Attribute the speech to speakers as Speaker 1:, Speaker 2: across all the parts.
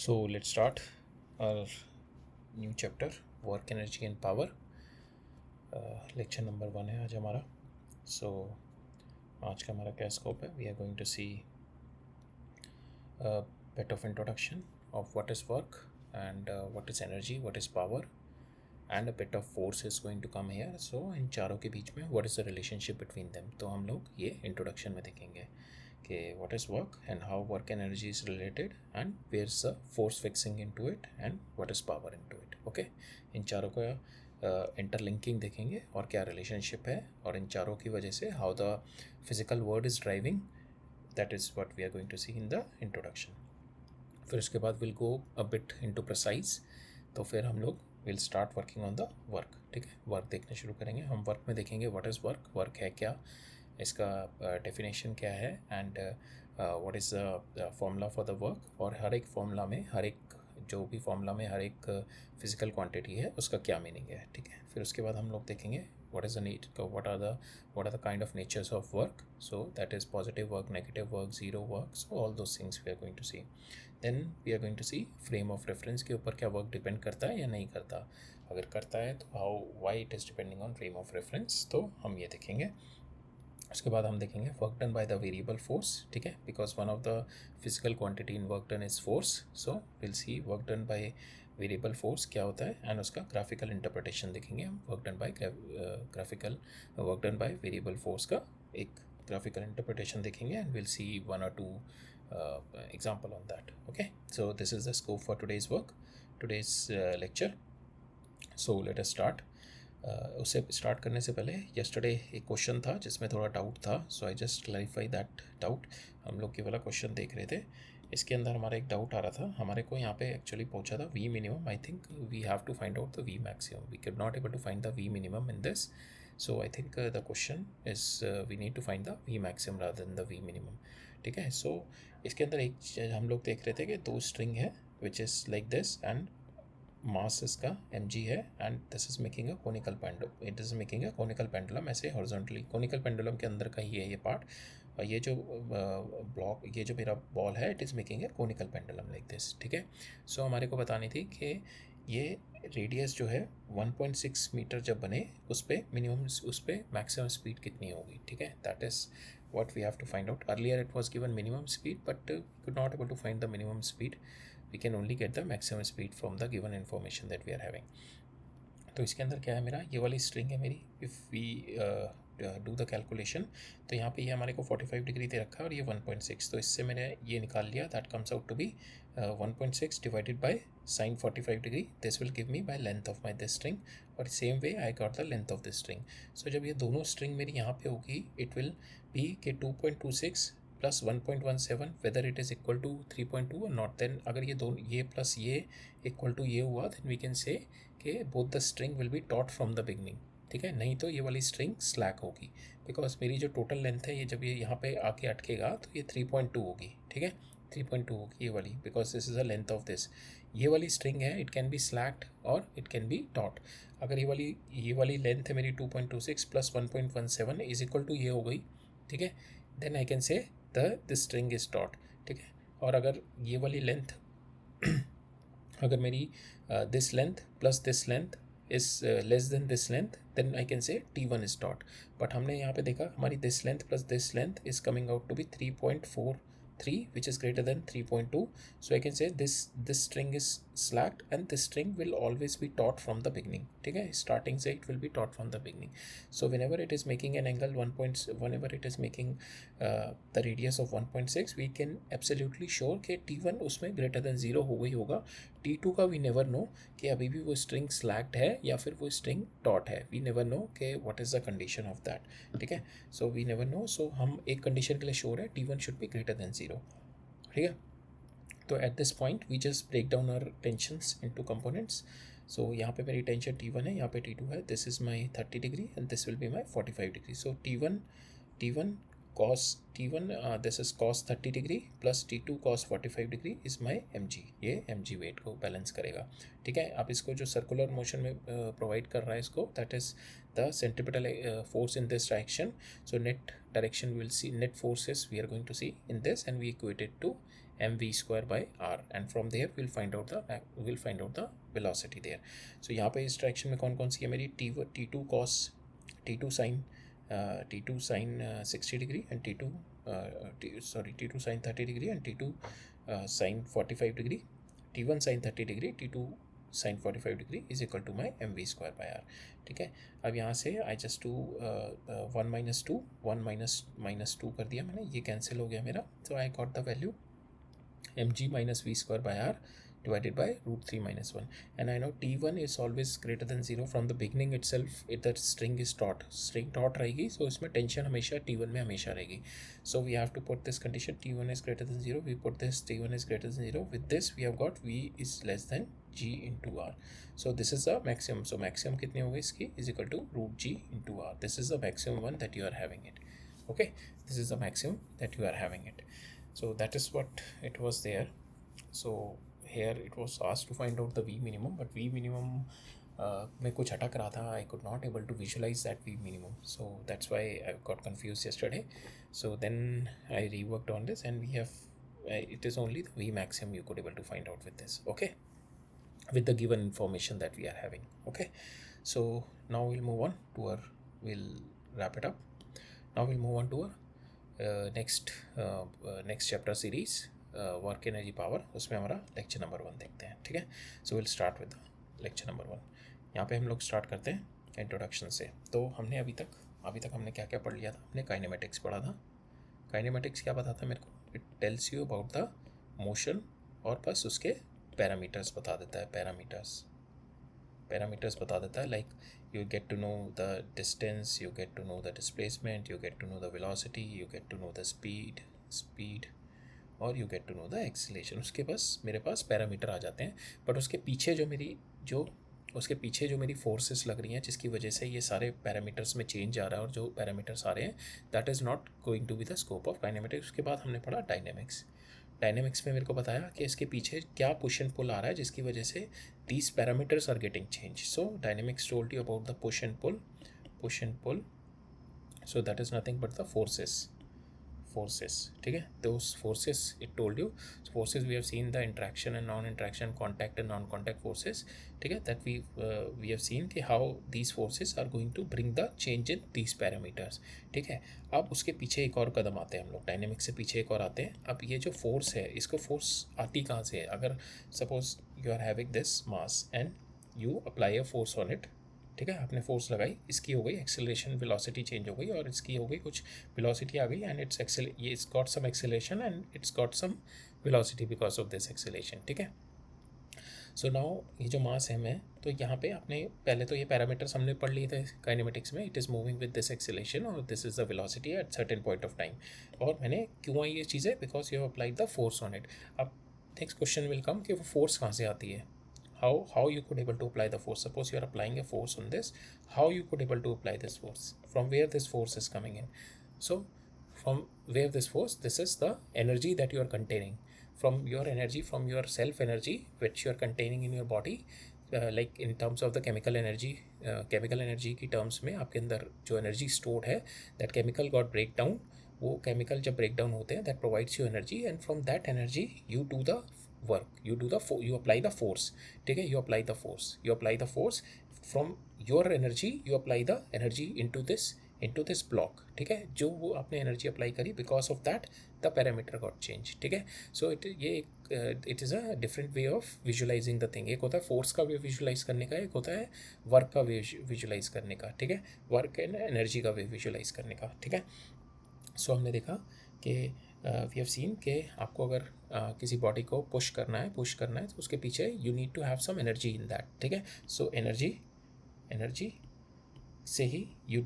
Speaker 1: So let's start our new chapter, work, energy and power. Lecture number 1 है आज हमारा. So आज का हमारा क्या स्कोप है? We are going to see bit of introduction of what is work and what is energy, what is power, and a bit of force is going to come here. So इन चारों के बीच में what is the relationship between them. तो हम लोग ये introduction में देखेंगे कि what is work and how work energy is related and where's the force fixing into it and what is power into it. Okay, इन चारों का इंटरलिंकिंग देखेंगे और क्या रिलेशनशिप है और इन चारों की वजह से how the physical word is driving. That is what we are going to see in the introduction. फिर उसके बाद will go a bit into precise. तो फिर हम लोग will start working on the work. ठीक है, वर्क देखना शुरू करेंगे. हम वर्क में देखेंगे व्हाट इज़ वर्क, वर्क है क्या, इसका डेफिनेशन क्या है and what is the formula for the work. और हर एक फॉर्मूला में हर एक जो भी फॉर्मूला में हर एक फिजिकल क्वांटिटी है उसका क्या मीनिंग है. ठीक है, फिर उसके बाद हम लोग देखेंगे what is the need, what are the kind of natures of work. So that is positive work, negative work, zero work. So all those things we are going to see. Then we are going to see frame of reference के ऊपर क्या work depend करता है या नहीं करता. अगर करता है तो how why it is depending on frame of reference. तो हम ये देखेंगे. उसके बाद हम देखेंगे work done by the variable force. ठीक है, because one of the physical quantity in work done is force. So will C work done by variable force क्या होता है एंड उसका ग्राफिकल इंटरप्रिटेशन देखेंगे हम. Work done bye graphical work done by variable force का एक graphical interpretation देखेंगे and will see one और two example on that. Okay, so this is the scope for today's work, today's lecture. So let us start. उससे start करने से पहले yesterday एक question था जिसमें थोड़ा डाउट था. So I just clarify that doubt. हम लोग ये वाला क्वेश्चन देख रहे थे. इसके अंदर हमारा एक डाउट आ रहा था. हमारे को यहाँ पे एक्चुअली पूछा था V minimum. I think we have to find out the V maximum. We can not able to find the V minimum in this. So I think the question is we need to find the V maximum rather than the V minimum. ठीक है, सो इसके अंदर एक हम लोग देख रहे थे कि दो स्ट्रिंग है which is like this and mass इसका mg है and this is making a conical pendulum. It is making a conical pendulum ऐसे हॉरिजॉन्टली. कोनिकल पेंडुलम के अंदर का ही है ये पार्ट. और ये जो ब्लॉक, ये जो मेरा बॉल है, it is making a conical pendulum like this. ठीक है, सो हमारे को बतानी थी कि ये रेडियस जो है 1.6 मीटर जब बने उस पर मिनिमम, उस पर मैक्सिमम स्पीड कितनी होगी. ठीक है, that is what we have to find out. Earlier it was given minimum speed, but we could not able to find the minimum speed. We can only get the maximum speed from the given information that we are having. तो इसके अंदर क्या है, मेरा ये वाली string है मेरी. If we do the calculation तो यहाँ पे ये हमारे को 45 डिग्री दे रखा है और ये 1.6. तो इससे मैंने ये निकाल लिया. That comes out to be 1.6 divided by sine 45 degree. This will give me by length of my this string. और same way I got the length of this string. So जब ये दोनों स्ट्रिंग मेरी यहाँ पे होगी इट विल बी के 2.26 plus 1.17 whether it is equal to 3.2 और नॉट. देन अगर ये दोनों ये प्लस ये इक्वल टू ये हुआ देन वी कैन से कि both the string will be taught from the beginning. ठीक है, नहीं तो ये वाली स्ट्रिंग स्लैक होगी बिकॉज मेरी जो टोटल लेंथ है ये जब ये यहाँ पे आके अटकेगा तो ये 3.2 होगी. ठीक है, 3.2 होगी ये वाली because this is the length of this. ये वाली स्ट्रिंग है, इट कैन बी स्लैक्ड और इट कैन बी टॉट. अगर ये वाली लेंथ है मेरी 2.26 प्लस 1.17 इज इक्वल टू ये हो गई. ठीक है, then I can say this string is taut. ठीक है, और अगर ये वाली लेंथ अगर मेरी this length plus this length is less than this length then I can say T1 is dot. But हमने यहाँ पे देखा हमारी this length plus this length is coming out to be 3.43 which is greater than 3.2. So I can say this string is slacked and this string will always be taut from the beginning. ठीक है, starting से it will be taut from the beginning. So whenever it is making an angle whenever it is making the radius of 1.6 we can absolutely sure कि T1 उसमें greater than 0 हो गई होगा. T2 का we never know कि अभी भी वो string slacked है या फिर वो string taut है. We never know कि what is the condition of that. ठीक है, so we never know. So हम एक condition के लिए sure है T1 should be greater than 0. ठीक है, तो at this point we just break down our tensions into components. So यहाँ पे मेरी टेंशन T1 है, यहाँ पे T2 है. This is my 30 degree and this will be my 45 degree. So T1 cos T1 this is cos 30 degree plus T2 cos 45 degree is my mg. ये mg wait को balance करेगा. ठीक है, आप इसको जो सर्कुलर मोशन में प्रोवाइड कर रहा है इसको that is the centripetal force in this direction. So net direction we will see, net forces we are going to see in this and we equate it to mv square by r, and from there we'll find out the velocity there. So यहाँ पे इस direction में कौन कौन सी है मेरी, t2 cos, t2 sin, t2 sin 60 degree, and t2 sin 30 degree, and t2 sin 45 degree, t1 sin 30 degree, t2 sin 45 degree is equal to my mv square by r. ठीक है, अब यहाँ से I just to 1 minus two, 1 minus two कर दिया मैंने, ये cancel हो गया मेरा. तो I got the value mg minus v square by r divided by root 3 minus 1. And I know t1 is always greater than 0 from the beginning itself. If the string is taut रहेगी, so इसमें tension हमेशा t1 में हमेशा रहेगी. So we have to put this condition, t1 is greater than 0. We put this, t1 is greater than 0. With this we have got v is less than g into r. So this is the maximum. So maximum कितनी होगी इसकी, is equal to root g into r. This is the maximum one that you are having it. Okay, this is the maximum that you are having it. So that is what it was there. So here it was asked to find out the v minimum, but v minimum में कुछ अटक रहा था. I could not able to visualize that v minimum, so that's why I got confused yesterday. So then I reworked on this, and we have it is only the v maximum you could able to find out with this. Okay, with the given information that we are having. Okay, so now we'll move on to our, we'll wrap it up. Now we'll move on to our next chapter series, work energy power. उसमें हमारा lecture number 1 देखते हैं. ठीक है, so will start with lecture number 1. यहाँ पे हम लोग स्टार्ट करते हैं इंट्रोडक्शन से. तो हमने अभी तक हमने क्या क्या पढ़ लिया था. हमने काइनेमेटिक्स पढ़ा था. काइनेमेटिक्स क्या बताता है मेरे को, it tells you about the motion, और बस उसके पैरामीटर्स बता देता है. पैरामीटर्स बता देता है, like you get to know the distance, you get to know the displacement, you get to know the velocity, you get to know the speed, और you get to know the acceleration. उसके पास मेरे पास parameter आ जाते हैं, but उसके पीछे जो मेरी forces लग रही हैं, जिसकी वजह से ये सारे पैरामीटर्स में चेंज आ रहा है, और जो पैरामीटर्स आ रहे हैं, that is not going to be the scope of kinematics. उसके बाद हमने पढ़ा डायनेमिक्स में मेरे को बताया कि इसके पीछे क्या पुश एंड पुल आ रहा है, जिसकी वजह से these parameters are getting changed. So dynamics told you about the push and pull. So that is nothing but the forces. ठीक है, those forces it told you. So forces we have seen the interaction and non-interaction, contact and non-contact forces. ठीक है, that we have seen कि how these forces are going to bring the change in these parameters. ठीक है, अब उसके पीछे एक और कदम आते हैं हम लोग, डायनेमिक्स से पीछे एक और आते हैं. अब ये जो फोर्स है, इसको फोर्स आती कहाँ से है. अगर suppose you are having this mass and you apply a force on it. ठीक है, आपने फोर्स लगाई, इसकी हो गई एक्सेलरेशन, वेलोसिटी चेंज हो गई, और इसकी हो गई कुछ वेलोसिटी आ गई, and it's got some acceleration and it's got some velocity because of this acceleration. ठीक है, सो नाउ ये जो मास है तो यहाँ पे आपने पहले तो ये पैरामीटर्स हमने पढ़ लिए थे काइनेमेटिक्स में. It is moving with this acceleration, और this is the velocity at certain point of time. और मैंने क्यों आई ये चीज़ें, because you have applied the force on it. अब नेक्स्ट क्वेश्चन विल कम कि वो फोर्स कहाँ से आती है. How you could able to apply the force. Suppose you are applying a force on this, how you could able to apply this force, from where this force is coming in. So from where this force, this is the energy that you are containing, from your energy, from your self energy which you are containing in your body, like in terms of the chemical energy की terms में आपके अंदर जो energy stored है, that chemical got break down. वो chemical जब break down होते हैं, that provides you energy, and from that energy you do the work, you apply the force. ठीक है, you apply the force from your energy, you apply the energy into this block. ठीक है, जो वो आपने energy apply करी, because of that the parameter got change. ठीक है, सो it is a different way of visualising the thing. एक होता है फोर्स का वे विजुलाइज करने का, एक होता है वर्क का वे विजुलाइज करने का. ठीक है, वर्क एंड एनर्जी का वे विजुलाइज करने का. ठीक है, सो हमने देखा कि वी हैव सीन कि आपको अगर किसी बॉडी को पुश करना है तो उसके पीछे you need to have some energy in that. ठीक है, सो एनर्जी से ही you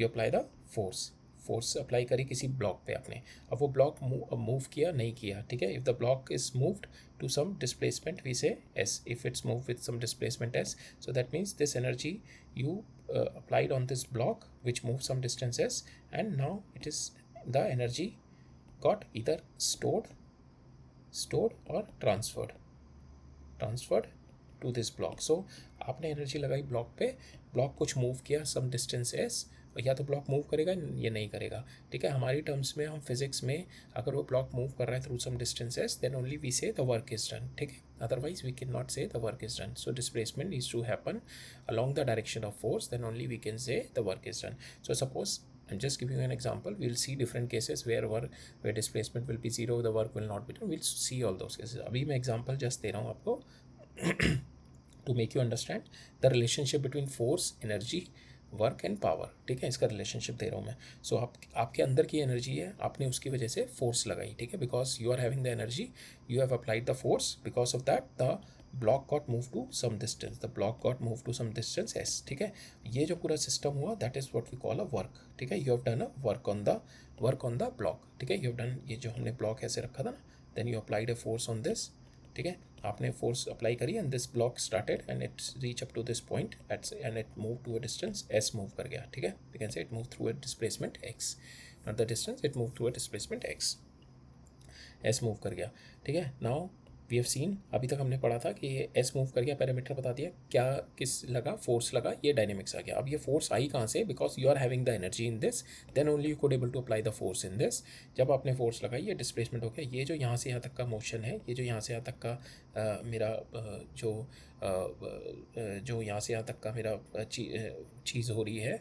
Speaker 1: apply the force apply करी किसी ब्लॉक पे आपने. अब वो ब्लॉक मूव किया नहीं किया. ठीक है, if the block is moved to some displacement we say S, if it's move with some displacement S, so that means this energy you applied on this block which moved some distance s, and now it is the energy got either stored or transferred to this block. So आपने energy लगाई block पे, block कुछ move किया some distance s, या तो block move करेगा या नहीं करेगा, ठीक है। हमारी टर्म्स में, हम फिजिक्स में अगर वो ब्लॉक मूव कर रहा है through some distances, then only we say the work is done, ठीक है। Otherwise we can not say the work is done. So displacement needs to happen along the direction of force, then only we can say the work is done. So suppose I'm just giving you an example. We'll see different cases where displacement will be zero, the work will not be done. We'll see all those cases. अभी मैं example just दे रहा हूँ आपको to make you understand the relationship between force, energy, work and power, ठीक है। इसका relationship दे रहा हूँ मैं. सो आपके अंदर की एनर्जी है, आपने उसकी वजह से फोर्स लगाई, ठीक है। Because you are having the energy, you have applied the force, because of that the block got move to some distance, the block got move to some distance S, ठीक है। ये जो पूरा सिस्टम हुआ, that is what we call a work, ठीक है। You have done a work on the block, ठीक है। यू हैव डन, ये जो हमने ब्लॉक ऐसे रखा था ना, then you applied a force on this, ठीक है। आपने फोर्स अप्लाई करी and this block started and it's reach up to this point and it move to a distance S, move कर गया, ठीक है। We can say it move through a displacement X, not the distance, it move through a displacement X, S move कर गया, ठीक है। Now we have scene, अभी तक हमने पढ़ा था कि ये एस मूव कर गया, पैरामीटर बता दिया, क्या किस लगा, फोर्स लगा, ये डायनेमिक्स आ गया। अब ये फोर्स आई कहाँ से, because you are having the energy in this, then only you could able to apply the force in this. जब आपने फोर्स लगाई, ये डिस्प्लेसमेंट हो गया। ये जो यहाँ से यहाँ तक का मोशन है, ये जो यहाँ से यहाँ तक का मेरा जो यहाँ से यहाँ तक का मेरा चीज़ हो रही है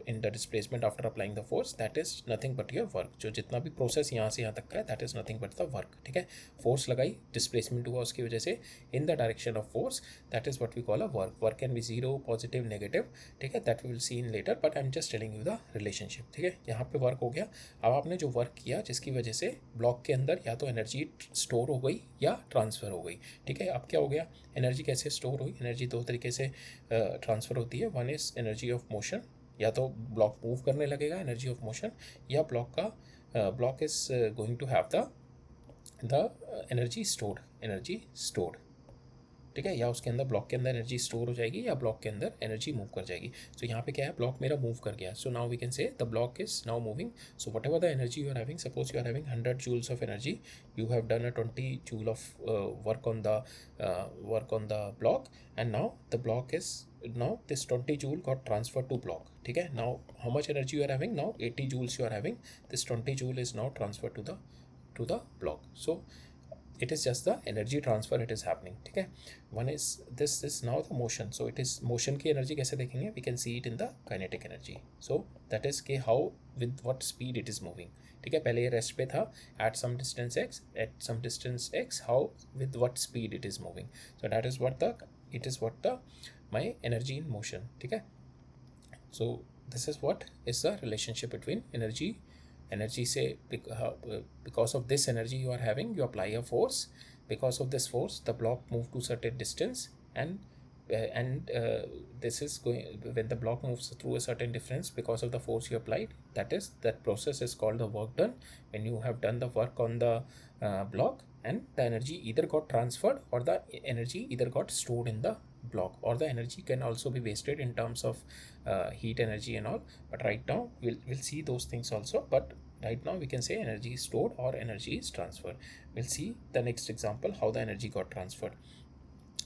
Speaker 1: in the displacement after applying the force, that is nothing but your work. जो जितना भी प्रोसेस यहाँ से यहाँ तक का है, that is nothing but the work, ठीक है। फोर्स लगाई, डिस्प्लेसमेंट हुआ उसकी वजह से in the direction of force, that is what we call a work. Work can be zero, positive, negative, ठीक है। That we will see in later, but I am just telling you the relationship, ठीक है। यहाँ पे work हो गया। अब आपने जो वर्क किया, जिसकी वजह से ब्लॉक के अंदर या तो एनर्जी स्टोर हो गई या ट्रांसफ़र हो गई, ठीक है। अब क्या हो गया, एनर्जी कैसे स्टोर हुई, एनर्जी दो तरीके से ट्रांसफ़र होती है. One is energy of motion, या तो ब्लॉक मूव करने लगेगा, एनर्जी ऑफ मोशन, या block is going to have the energy stored, ठीक है। या उसके अंदर ब्लॉक के अंदर एनर्जी स्टोर हो जाएगी, या ब्लॉक के अंदर एनर्जी मूव कर जाएगी. सो यहाँ पे क्या है, ब्लॉक मेरा मूव कर गया. So now we can say the block is now moving. So whatever the energy you are having, suppose you are having 100 joules of energy, you have done a 20 joule of work on the block, and now the block is, now this 20 joule got transferred to block, ठीक है. Now how much energy you are having, now 80 joules you are having, this 20 joule is now transferred to the block. So it is just the energy transfer it is happening, ठीक है. One is this is now the motion. So it is motion की energy कैसे देखेंगे, we can see it in the kinetic energy. So that is कि how with what speed it is moving, ठीक है. पहले ये रेस्ट पे था at some distance x, how with what speed it is moving. So that is what my energy in motion, ठीक है. So this is what is the relationship between energy से, because of this energy you are having, you apply a force, because of this force the block move to certain distance, and this is going, when the block moves through a certain distance because of the force you applied, that process is called the work done. When you have done the work on the block, and the energy either got transferred or the energy either got stored in the block, or the energy can also be wasted in terms of heat energy and all. But right now we'll see those things also, but right now we can say energy is stored or energy is transferred. We'll see the next example how the energy got transferred.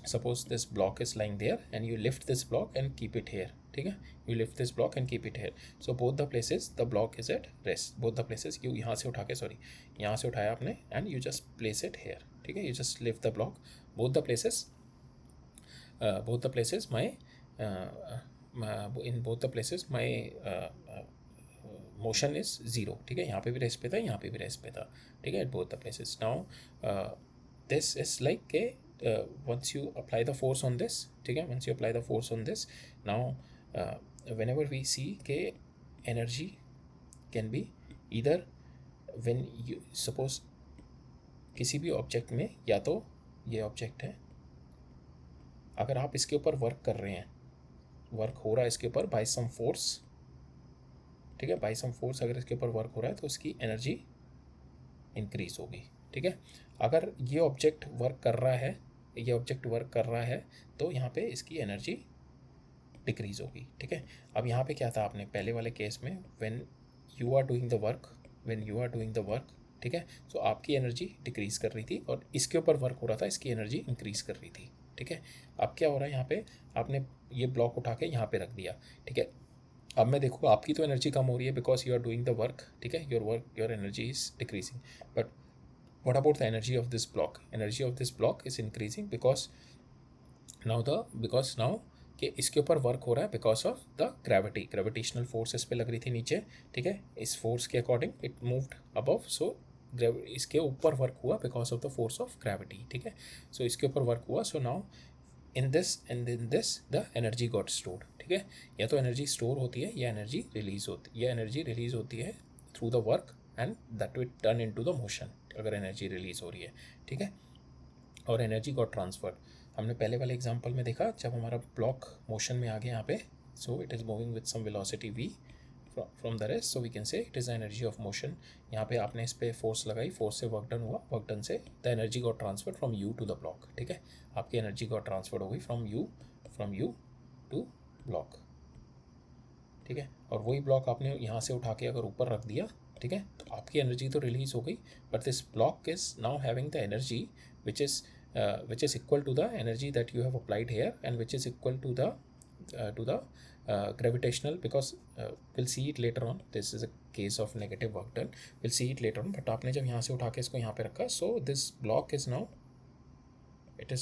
Speaker 1: Suppose this block is lying there and you lift this block and keep it here, ठीक है. You lift this block and keep it here. So both the places the block is at rest. Both the places you यहाँ से उठा के, sorry, यहाँ से उठाया आपने and you just place it here, ठीक है. You just lift the block. Both the places my in both the places my motion is zero, ठीक है. यहाँ पे भी रेस्ट पे था, यहाँ पे भी रेस्ट पे था, ठीक है. At both the places. Now this is like a once you apply the force on this, ठीक है. Once you apply the force on this, now whenever we see के energy can be either, when you suppose किसी भी object में, या तो ये object है, अगर आप इसके ऊपर वर्क कर रहे हैं, वर्क हो रहा है इसके ऊपर बाय सम फोर्स, ठीक है. बाय सम फोर्स अगर इसके ऊपर वर्क हो रहा है तो इसकी एनर्जी इंक्रीज होगी, ठीक है. अगर ये ऑब्जेक्ट वर्क कर रहा है, तो यहाँ पे इसकी एनर्जी डिक्रीज होगी, ठीक है. अब यहाँ पे क्या था, आपने पहले वाले केस में when you are doing the work, ठीक है. सो आपकी एनर्जी डिक्रीज कर रही थी और इसके ऊपर वर्क हो रहा था, इसकी एनर्जी इंक्रीज कर रही थी, ठीक है. अब क्या हो रहा है, यहाँ पे आपने ये ब्लॉक उठा के यहाँ पे रख दिया, ठीक है. अब मैं देखो आपकी तो एनर्जी कम हो रही है because you are doing the work, ठीक है, your energy is decreasing, but what about the energy of this block? Energy of this block is increasing because now कि इसके ऊपर वर्क हो रहा है because of the gravitational force इस पे लग रही थी नीचे, ठीक है, इस फोर्स के अकॉर्डिंग इट मूव्ड अबव, सो इसके ऊपर वर्क हुआ because of the force of gravity, ठीक है, सो इसके ऊपर वर्क हुआ, so now in this the energy got stored, ठीक है, या तो एनर्जी स्टोर होती है या एनर्जी रिलीज होती है through the work and that will turn into the motion, अगर एनर्जी रिलीज हो रही है, ठीक है, और एनर्जी गॉट ट्रांसफर्ड हमने पहले वाले एग्जांपल में देखा जब हमारा ब्लॉक मोशन में आ गया यहाँ पे, so it is moving with some velocity v from the rest, so we can say it is the energy of motion. यहाँ पे आपने इस पर फोर्स लगाई, फोर्स से वर्क डन हुआ, वर्क डन से the energy got transferred from you to the block, ठीक है, आपकी एनर्जी गॉट ट्रांसफर्ड हो गई फ्रॉम यू टू ब्लॉक, ठीक है, और वही ब्लॉक आपने यहाँ से उठा के अगर ऊपर रख दिया, ठीक है, तो आपकी एनर्जी तो रिलीज हो गई, but this block is now having the energy which is equal to the energy that you have applied here and which is equal to the gravitational, because we'll see it later on, this is a case of negative work done, we'll see it later on, but आपने जब यहाँ से उठा के इसको यहाँ पे रखा, so this block is now it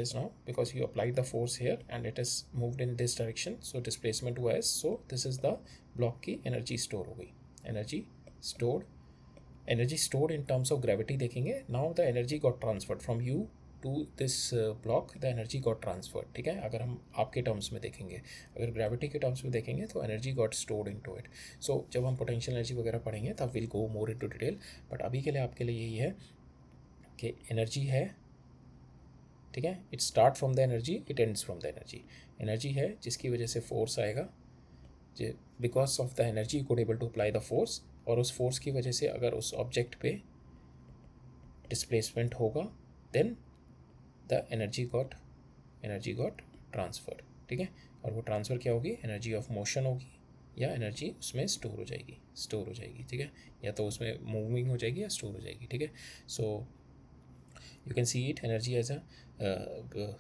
Speaker 1: is now because you applied the force here and it is moved in this direction, so displacement हुआ है, so this is the block की energy store हो गई, energy stored in terms of gravity देखेंगे, now the energy got transferred from you to this block, the energy got transferred, ठीक है, अगर हम आपके टर्म्स में देखेंगे, अगर ग्रेविटी के टर्म्स में देखेंगे तो energy got stored into it, so जब हम पोटेंशियल एनर्जी वगैरह पढ़ेंगे तब will go more into detail, but अभी के लिए आपके लिए यही है कि एनर्जी है, ठीक है, it start from the energy, it ends from the energy है जिसकी वजह से फोर्स आएगा, because of the energy you could able to apply the force, और उस फोर्स की वजह से अगर उस ऑब्जेक्ट पे डिस्प्लेसमेंट होगा then the energy got transfer, ठीक है, और वो ट्रांसफ़र क्या होगी, एनर्जी ऑफ मोशन होगी या एनर्जी उसमें स्टोर हो जाएगी, ठीक है, या तो उसमें मूविंग हो जाएगी या स्टोर हो जाएगी, ठीक है, सो you can see it energy as a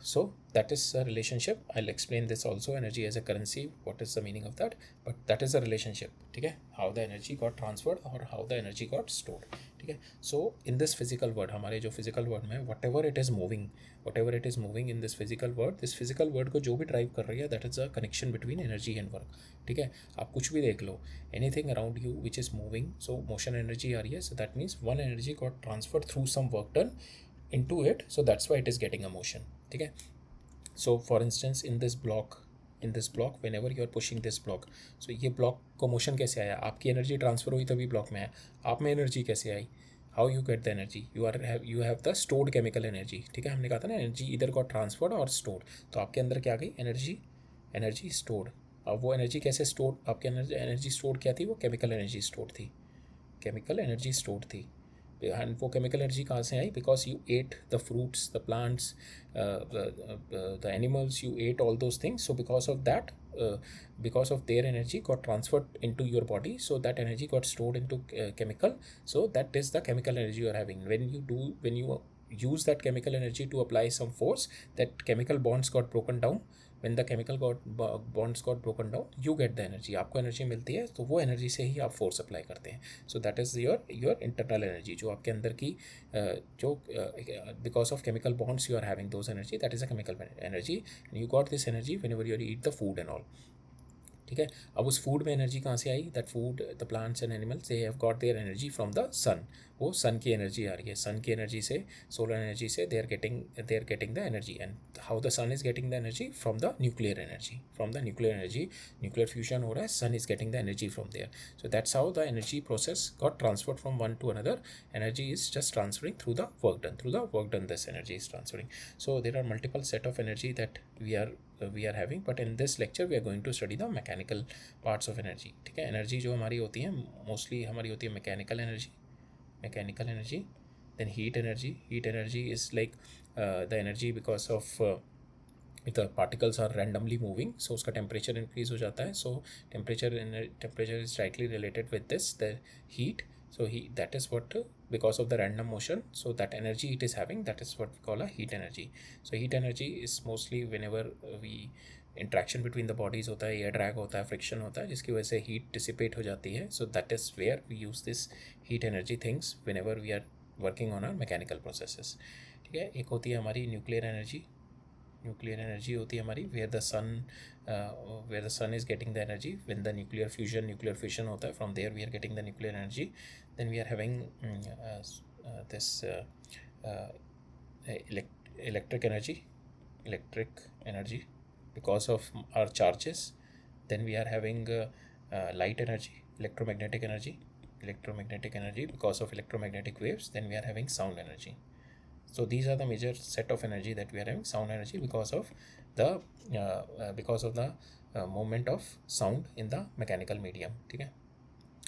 Speaker 1: so that is a relationship, I'll explain this also, energy as a currency, what is the meaning of that, but that is a relationship, ठीक है, how the energy got transferred or how the energy got stored, ठीक है, so in this physical world, हमारे जो physical world में whatever it is moving in this physical world को जो भी drive कर रही है, that is a connection between energy and work, ठीक है, आप कुछ भी देख लो, anything around you which is moving, so motion energy आ रही है, so that means one energy got transferred through some work done into it, so that's why it is getting a motion, ठीक है, so for instance in this block whenever you are pushing this block, so ये block को motion कैसे आया, आपकी energy transfer हुई तभी block में आया, आप में energy कैसे आई, how you get the energy, you have the stored chemical energy, ठीक है, हमने कहा था ना energy either got transferred or stored, तो आपके अंदर क्या गई energy stored, अब वो energy कैसे stored, आपके अंदर energy stored क्या थी, वो chemical energy stored थी, एंड वो केमिकल एनर्जी कहाँ से आई, because you ate the fruits, the plants, the animals, you ate all those things, so because of that, because of their energy got transferred into your body, so that energy got stored into chemical, so that is the chemical energy you are having. When you use that chemical energy to apply some force, that chemical bonds got broken down, when the chemical bonds got broken down, you get the energy, आपको energy मिलती है, तो वो energy से ही आप force apply करते हैं, so that is your internal energy, जो आपके अंदर की जो because of chemical bonds you are having those energy, that is a chemical energy, and you got this energy whenever you eat the food and all, ठीक है, अब उस food में एनर्जी कहाँ से आई, that food, the plants and animals, they have got their energy from the sun, वो sun की एनर्जी आ रही है, सन की एनर्जी से, सोलर एनर्जी से they are getting the energy, and how the sun is getting the energy from the nuclear energy, nuclear fusion हो रहा है, sun is getting the energy from there, so that's how the energy process got transferred from one to another, energy is just transferring through the work done, this energy is transferring, so there are multiple set of energy that we are having, but in this lecture we are going to study the mechanical parts of energy, ठीक है, energy जो हमारी होती है mostly हमारी होती है mechanical energy, then heat energy is like the energy because of the particles are randomly moving, so उसका temperature increase हो जाता है, so temperature is directly related with this, the heat, so that is what because of the random motion, so that energy it is having, that is what we call a heat energy, so heat energy is mostly whenever we interaction between the bodies होता है, air drag होता है, friction होता है, जिसकी वजह से heat dissipate हो जाती है. So that is where we use this heat energy things whenever we are working on are mechanical processes. ठीक है. एक होती है हमारी न्यूक्लियर एनर्जी. न्यूक्लियर एनर्जी होती है हमारी where the sun is getting the energy when the nuclear fusion होता है, from there we are getting the nuclear energy. Then we are having this electric energy because of our charges. Then we are having light energy, electromagnetic energy because of electromagnetic waves. Then we are having sound energy. So these are the major set of energy that we are having. Sound energy because of the movement of sound in the mechanical medium. Okay.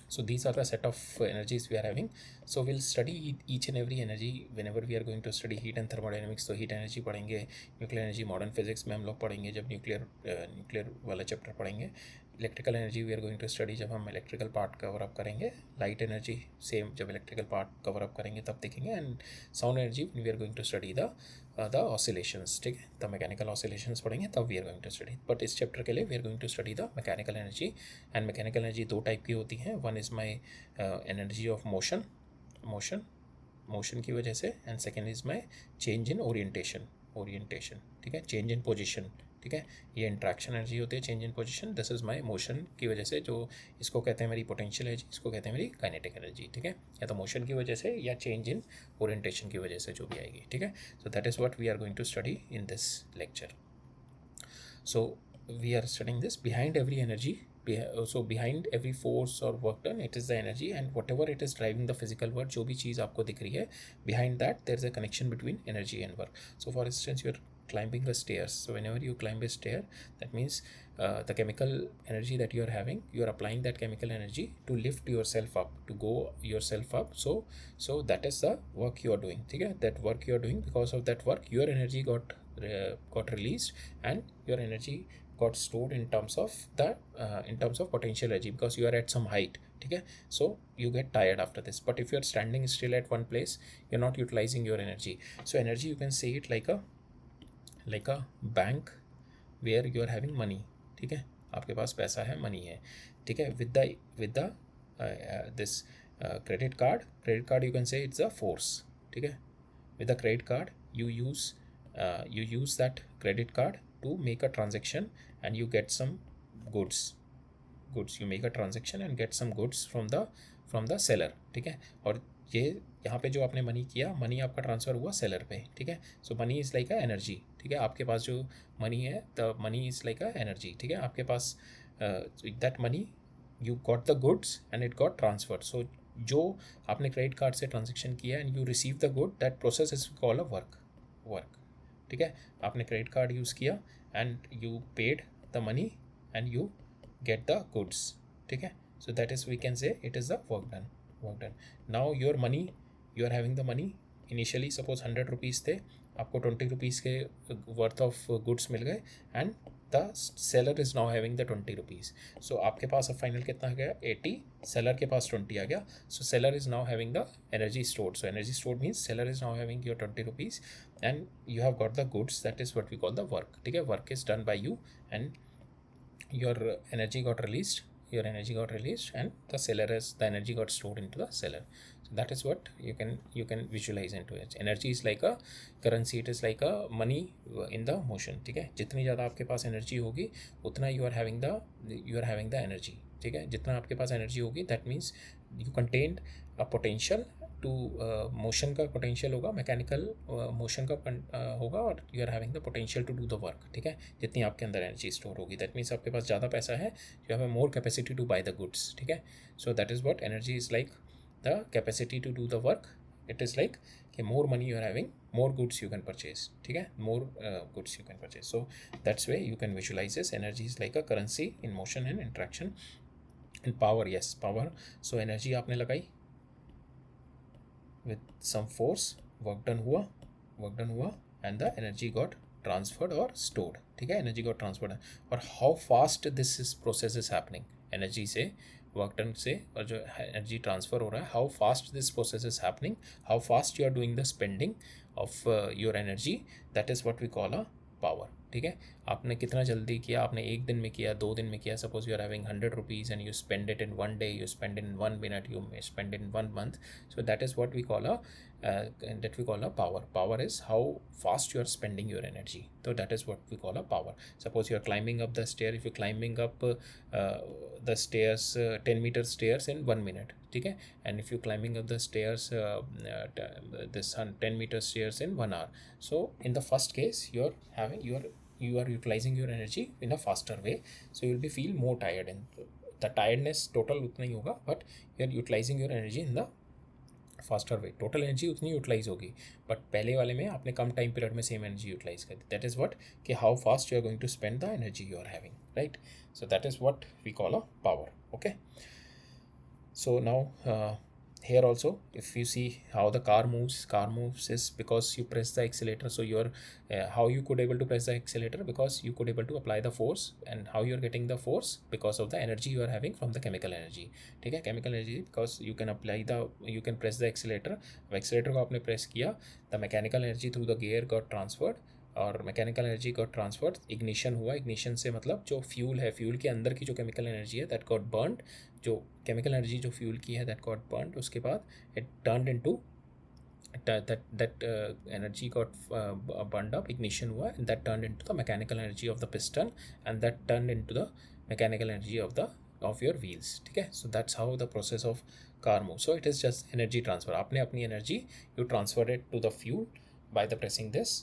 Speaker 1: So these are the set of energies we are having. So we'll study each and every energy whenever we are going to study heat and thermodynamics. तो heat energy पढ़ेंगे, nuclear energy modern physics में हम लोग पढ़ेंगे जब nuclear वाला chapter पढ़ेंगे. Electrical energy we are going to study जब हम इलेक्ट्रिकल पार्ट कवर अप करेंगे. लाइट एनर्जी सेम जब इलेक्ट्रिकल पार्ट कवर अप करेंगे तब देखेंगे. And sound energy we are going to study the oscillations. ठीक है. द मैकेनिकल ऑसिलेशंस पढ़ेंगे तब we are going to study. But इस चैप्टर के लिए we are going to study the mechanical energy. And mechanical energy दो type की होती हैं. One is my energy of motion की वजह से, and second is my change in orientation. ठीक है. Change in position. ठीक है. ये इंट्रैक्शन एनर्जी होती है, change in position. This is my motion की वजह से, जो इसको कहते हैं मेरी पोटेंशियल एनर्जी, इसको कहते हैं मेरी काइनेटिक एनर्जी. ठीक है. या तो मोशन की वजह से या चेंज इन ओरिएंटेशन की वजह से जो भी आएगी. ठीक है. So that is what we are going to study in this lecture. So we are studying this behind every energy. So behind every force or work done, it is the energy, and whatever it is driving the physical work, जो भी चीज़ आपको दिख रही है, behind that there is a connection between energy and work. So for instance, you are climbing the stairs. So whenever you climb a stair, that means the chemical energy that you are having, you are applying that chemical energy to lift yourself up, to go yourself up. So that is the work you are doing. ठीक है. That work you are doing, because of that work your energy got released, and your energy got stored in terms of potential energy, because you are at some height. ठीक है. So you get tired after this. But if you are standing still at one place, you're not utilizing your energy. So energy, you can see it like a bank where you are having money. ठीक है. आपके पास पैसा है, money है. ठीक है. with the this credit card you can say it's a force. ठीक है. with the credit card you use that credit card to make a transaction, and you get some goods. You make a transaction and get some goods from the seller. ठीक है. और ये यहाँ पे जो आपने मनी किया, मनी आपका ट्रांसफ़र हुआ सेलर पे. ठीक है. So money is like a energy. ठीक है. आपके पास जो मनी है, the money is like a energy. ठीक है. आपके पास that money, you got the goods and it got transfer. So जो आपने क्रेडिट कार्ड से ट्रांजेक्शन किया and you receive the good, that process is called a work. ठीक है. आपने क्रेडिट कार्ड यूज़ किया and you paid the money and you get the goods. ठीक है. So that is, we can say it is the work done. Now your money, you are having the money. Initially suppose 100 rupees थे, आपको 20 rupees के worth of goods मिल गए, and the seller is now having the 20 rupees. So आपके पास अब final कितना आ गया, 80. सेलर के पास 20 आ गया. So seller is now having the energy stored. So energy stored means seller is now having your 20 rupees and you have got the goods. That is what we call the work. ठीक है. Work is done by you and your energy got released and the energy got stored into the seller. So that is what you can visualize into it. Energy is like a currency, it is like a money in the motion. ठीक है. जितनी ज़्यादा आपके पास energy होगी उतना you are having the energy. ठीक है. जितना आपके पास एनर्जी होगी, that means you contained a potential to motion का पोटेंशियल होगा, मैकेनिकल मोशन का होगा, और you are having the potential to do the work. ठीक है. जितनी आपके अंदर एनर्जी स्टोर होगी, दैट मीन्स आपके पास ज़्यादा पैसा है, you have more capacity to buy the goods. ठीक है. So that is what energy is like, the capacity to do the work. It is like कि more money you are having, more goods you can purchase. ठीक है. more goods you can purchase. So that's way you can visualize this. Energy is like a currency in motion and interaction. And power, yes, power. So energy आपने लगाई with some force, work done हुआ and the energy got transferred or stored. ठीक है. energy got transferred. और how fast this process is happening, energy से, work done से, और जो एनर्जी ट्रांसफ़र हो रहा है, how fast this process is happening, how fast you are doing the spending of your energy, that is what we call a power, ठीक है। आपने कितना जल्दी किया, आपने एक दिन में किया, 2 दिन में किया, suppose you are having 100 rupees and you spend it in 1 day, you spend in 1 minute, you may spend in 1 month. So that is what we call a power. Power is how fast you are spending your energy. So that is what we call a power. Suppose you are climbing up the stair, if you're climbing up the stairs, 10-meter stairs in 1 minute, ठीक है, and if you're climbing up the stairs, this 10-meter stairs in 1 hour. So in the first case, you are utilizing your energy in a faster way, so you will be feel more tired, and the tiredness total उतना ही होगा, but you are utilizing your energy in the faster way, total energy उतनी utilise होगी, but पहले वाले में आपने कम time period में सेम एनर्जी यूटिलाइज कर दी. दैट इज़ व्हाट कि how fast you are going to spend the energy you are having, right. So that is what we call a power. Okay. So now here also, if you see how the car moves is because you press the accelerator. So you're how you could able to press the accelerator, because you could able to apply the force. And how you're getting the force? Because of the energy you are having from the chemical energy, ठीक है. chemical energy, because you can press the accelerator. Accelerator को आपने press किया, the mechanical energy through the gear got transferred, और mechanical energy got transferred. Ignition हुआ, ignition से मतलब जो फ्यूल है, फ्यूल के अंदर की जो केमिकल एनर्जी है दैट गॉट बर्नड, जो केमिकल एनर्जी जो फ्यूल की है दैट गॉट बर्नड. उसके बाद it turned into that energy got burned up, ignition हुआ, and that turned into the mechanical energy of the piston, and that turned into the mechanical energy of your wheels, ठीक है. So that's how the process of car moves. So it is just energy transfer. आपने अपनी energy you transfer it to the fuel by the pressing this.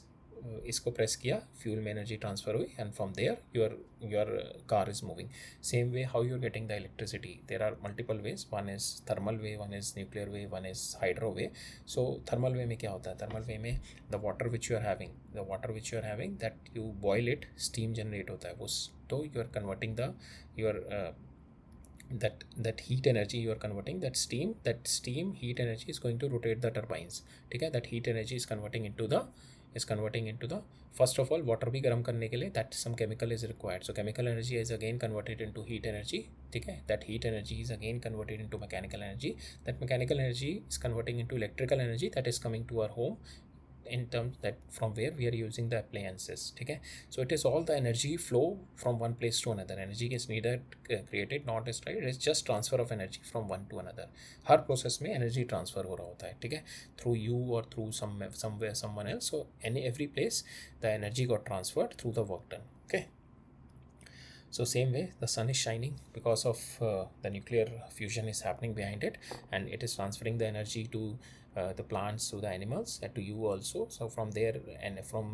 Speaker 1: इसको press किया, fuel में energy transfer हुई, and from there your car is moving. Same way how you are getting the electricity, there are multiple ways. One is thermal way, one is nuclear way, one is hydro way. So thermal way में क्या होता है? Thermal way में the water which you are having that you boil it, steam generate होता है उस, तो you are converting the your that heat energy you are converting, that steam heat energy is going to rotate the turbines, ठीक है. that heat energy is converting into the first of all water भी गर्म करने के लिए that some chemical is required. So chemical energy is again converted into heat energy, ठीक है. that heat energy is again converted into mechanical energy. that mechanical energy is converting into electrical energy that is coming to our home, in terms that from where we are using the appliances, ठीक है. So it is all the energy flow from one place to another. Energy is neither created nor destroyed, it is just transfer of energy from one to another. Her process में energy transfer हो रहा होता है, ठीक है, through you और through somewhere someone else. So every place the energy got transferred through the work done. Okay. So same way the sun is shining because of the nuclear fusion is happening behind it, and it is transferring the energy to the plants, to the animals, and to you also. So from there, and from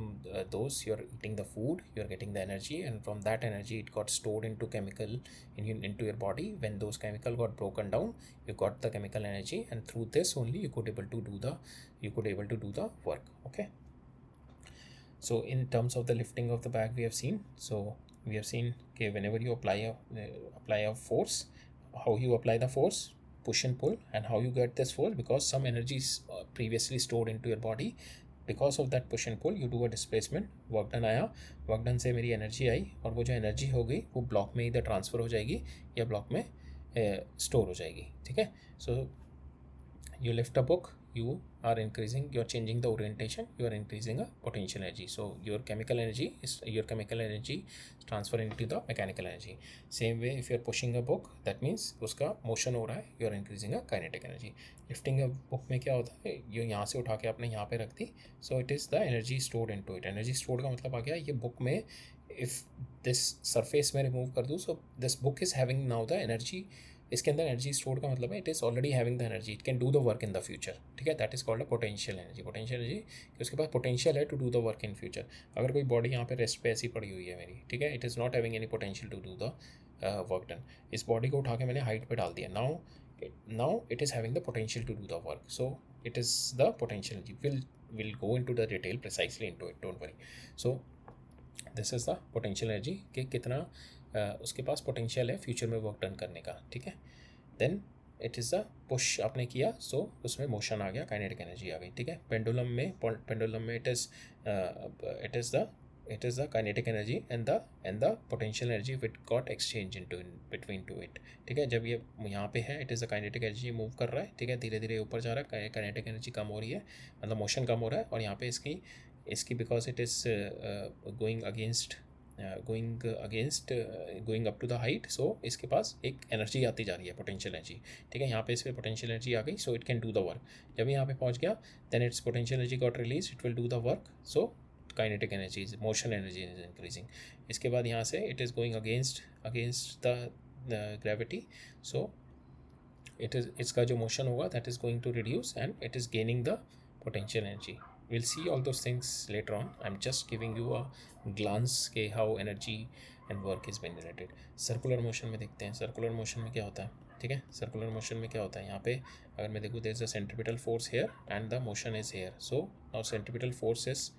Speaker 1: those you're eating the food, you're getting the energy, and from that energy it got stored into chemical into your body. When those chemical got broken down, you got the chemical energy, and through this only you could able to do the work. Okay. So in terms of the lifting of the bag, we have seen okay, whenever you apply a force, how you apply the force, push and pull, and how you get this force, because some energy is previously stored into your body. Because of that push and pull you do a displacement, work done आया, work done से मेरी energy आई, और वो जो energy हो गई वो block में इधर ट्रांसफ़र हो जाएगी या ब्लॉक में स्टोर हो जाएगी, ठीक है. सो you lift a book, you are changing the orientation, you are increasing a potential energy. So your chemical energy is transferring into the mechanical energy. Same way if you are pushing a book, that means उसका motion हो रहा है, you are increasing a kinetic energy. Lifting a book में क्या होता है, ये यहाँ से उठा के आपने यहाँ पे रख दी, so it is the energy stored into it. Energy stored का मतलब आ गया ये book में, if this surface में remove कर दूँ, so this book is having now the energy. इसके अंदर एनर्जी स्टोर का मतलब है it is already having the energy, it can do the work in the future, ठीक है. That is called a potential energy. Potential energy कि उसके पास पोटेंशियल है to do the work in future. अगर कोई बॉडी यहाँ पे रेस्ट पे ऐसी पड़ी हुई है मेरी, ठीक है, it is not having any potential to do the work done. इस बॉडी को उठा के मैंने हाइट पे डाल दिया, now it is having the potential to do the work. So it is the potential energy. Will go in to the detail precisely in to it, don't worry. So this is the potential energy कि कितना उसके पास potential है future में work done करने का, ठीक है. Then it is the push आपने किया, सो उसमें मोशन आ गया, काइनेटिक एनर्जी आ गई, ठीक है. पेंडुलम में it is the kinetic energy and the potential energy with got exchange in between to it, ठीक है. जब ये यहाँ पे है it is the kinetic energy move कर रहा है, ठीक है, धीरे धीरे ऊपर जा रहा है, काइनेटिक एनर्जी कम हो रही है, मतलब मोशन कम हो रहा है, और यहाँ पे इसकी इसकी because it is going against going up to the height, so इसके पास एक एनर्जी आती जा रही है, पोटेंशियल एनर्जी, ठीक है। यहाँ पे इस पर पोटेंशियल एनर्जी आ गई, so it can do the work. जब यहाँ पे पहुँच गया then its potential energy got release, it will do the work, so kinetic energy is, motion energy is increasing. इसके बाद यहाँ से it is going against the gravity, so it is, इसका जो मोशन होगा that is going to reduce and it is gaining the potential energy. We'll see all those things later on. I'm just giving you a glance के how energy and work is being related. Circular motion में देखते हैं, circular motion में क्या होता है, ठीक है। सर्कुलर मोशन में क्या होता है, यहाँ पे अगर मैं देखूँ there is a centripetal force here and the motion is here. So now centripetal force is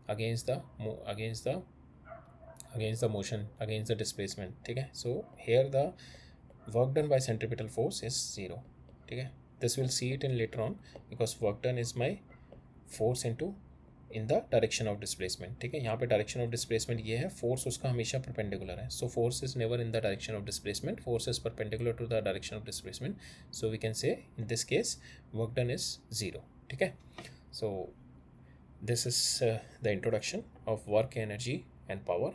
Speaker 1: against the motion, against the displacement, ठीक है। So here the work done by centripetal force is 0, ठीक है। This will see it in later on because work done is my force into in the direction of displacement, ठीक है। यहाँ पे direction of displacement ये है, force उसका हमेशा perpendicular है, so force is never in the direction of displacement, force is perpendicular to the direction of displacement, so we can say in this case work done is 0, ठीक है। So this is the introduction of work, energy and power.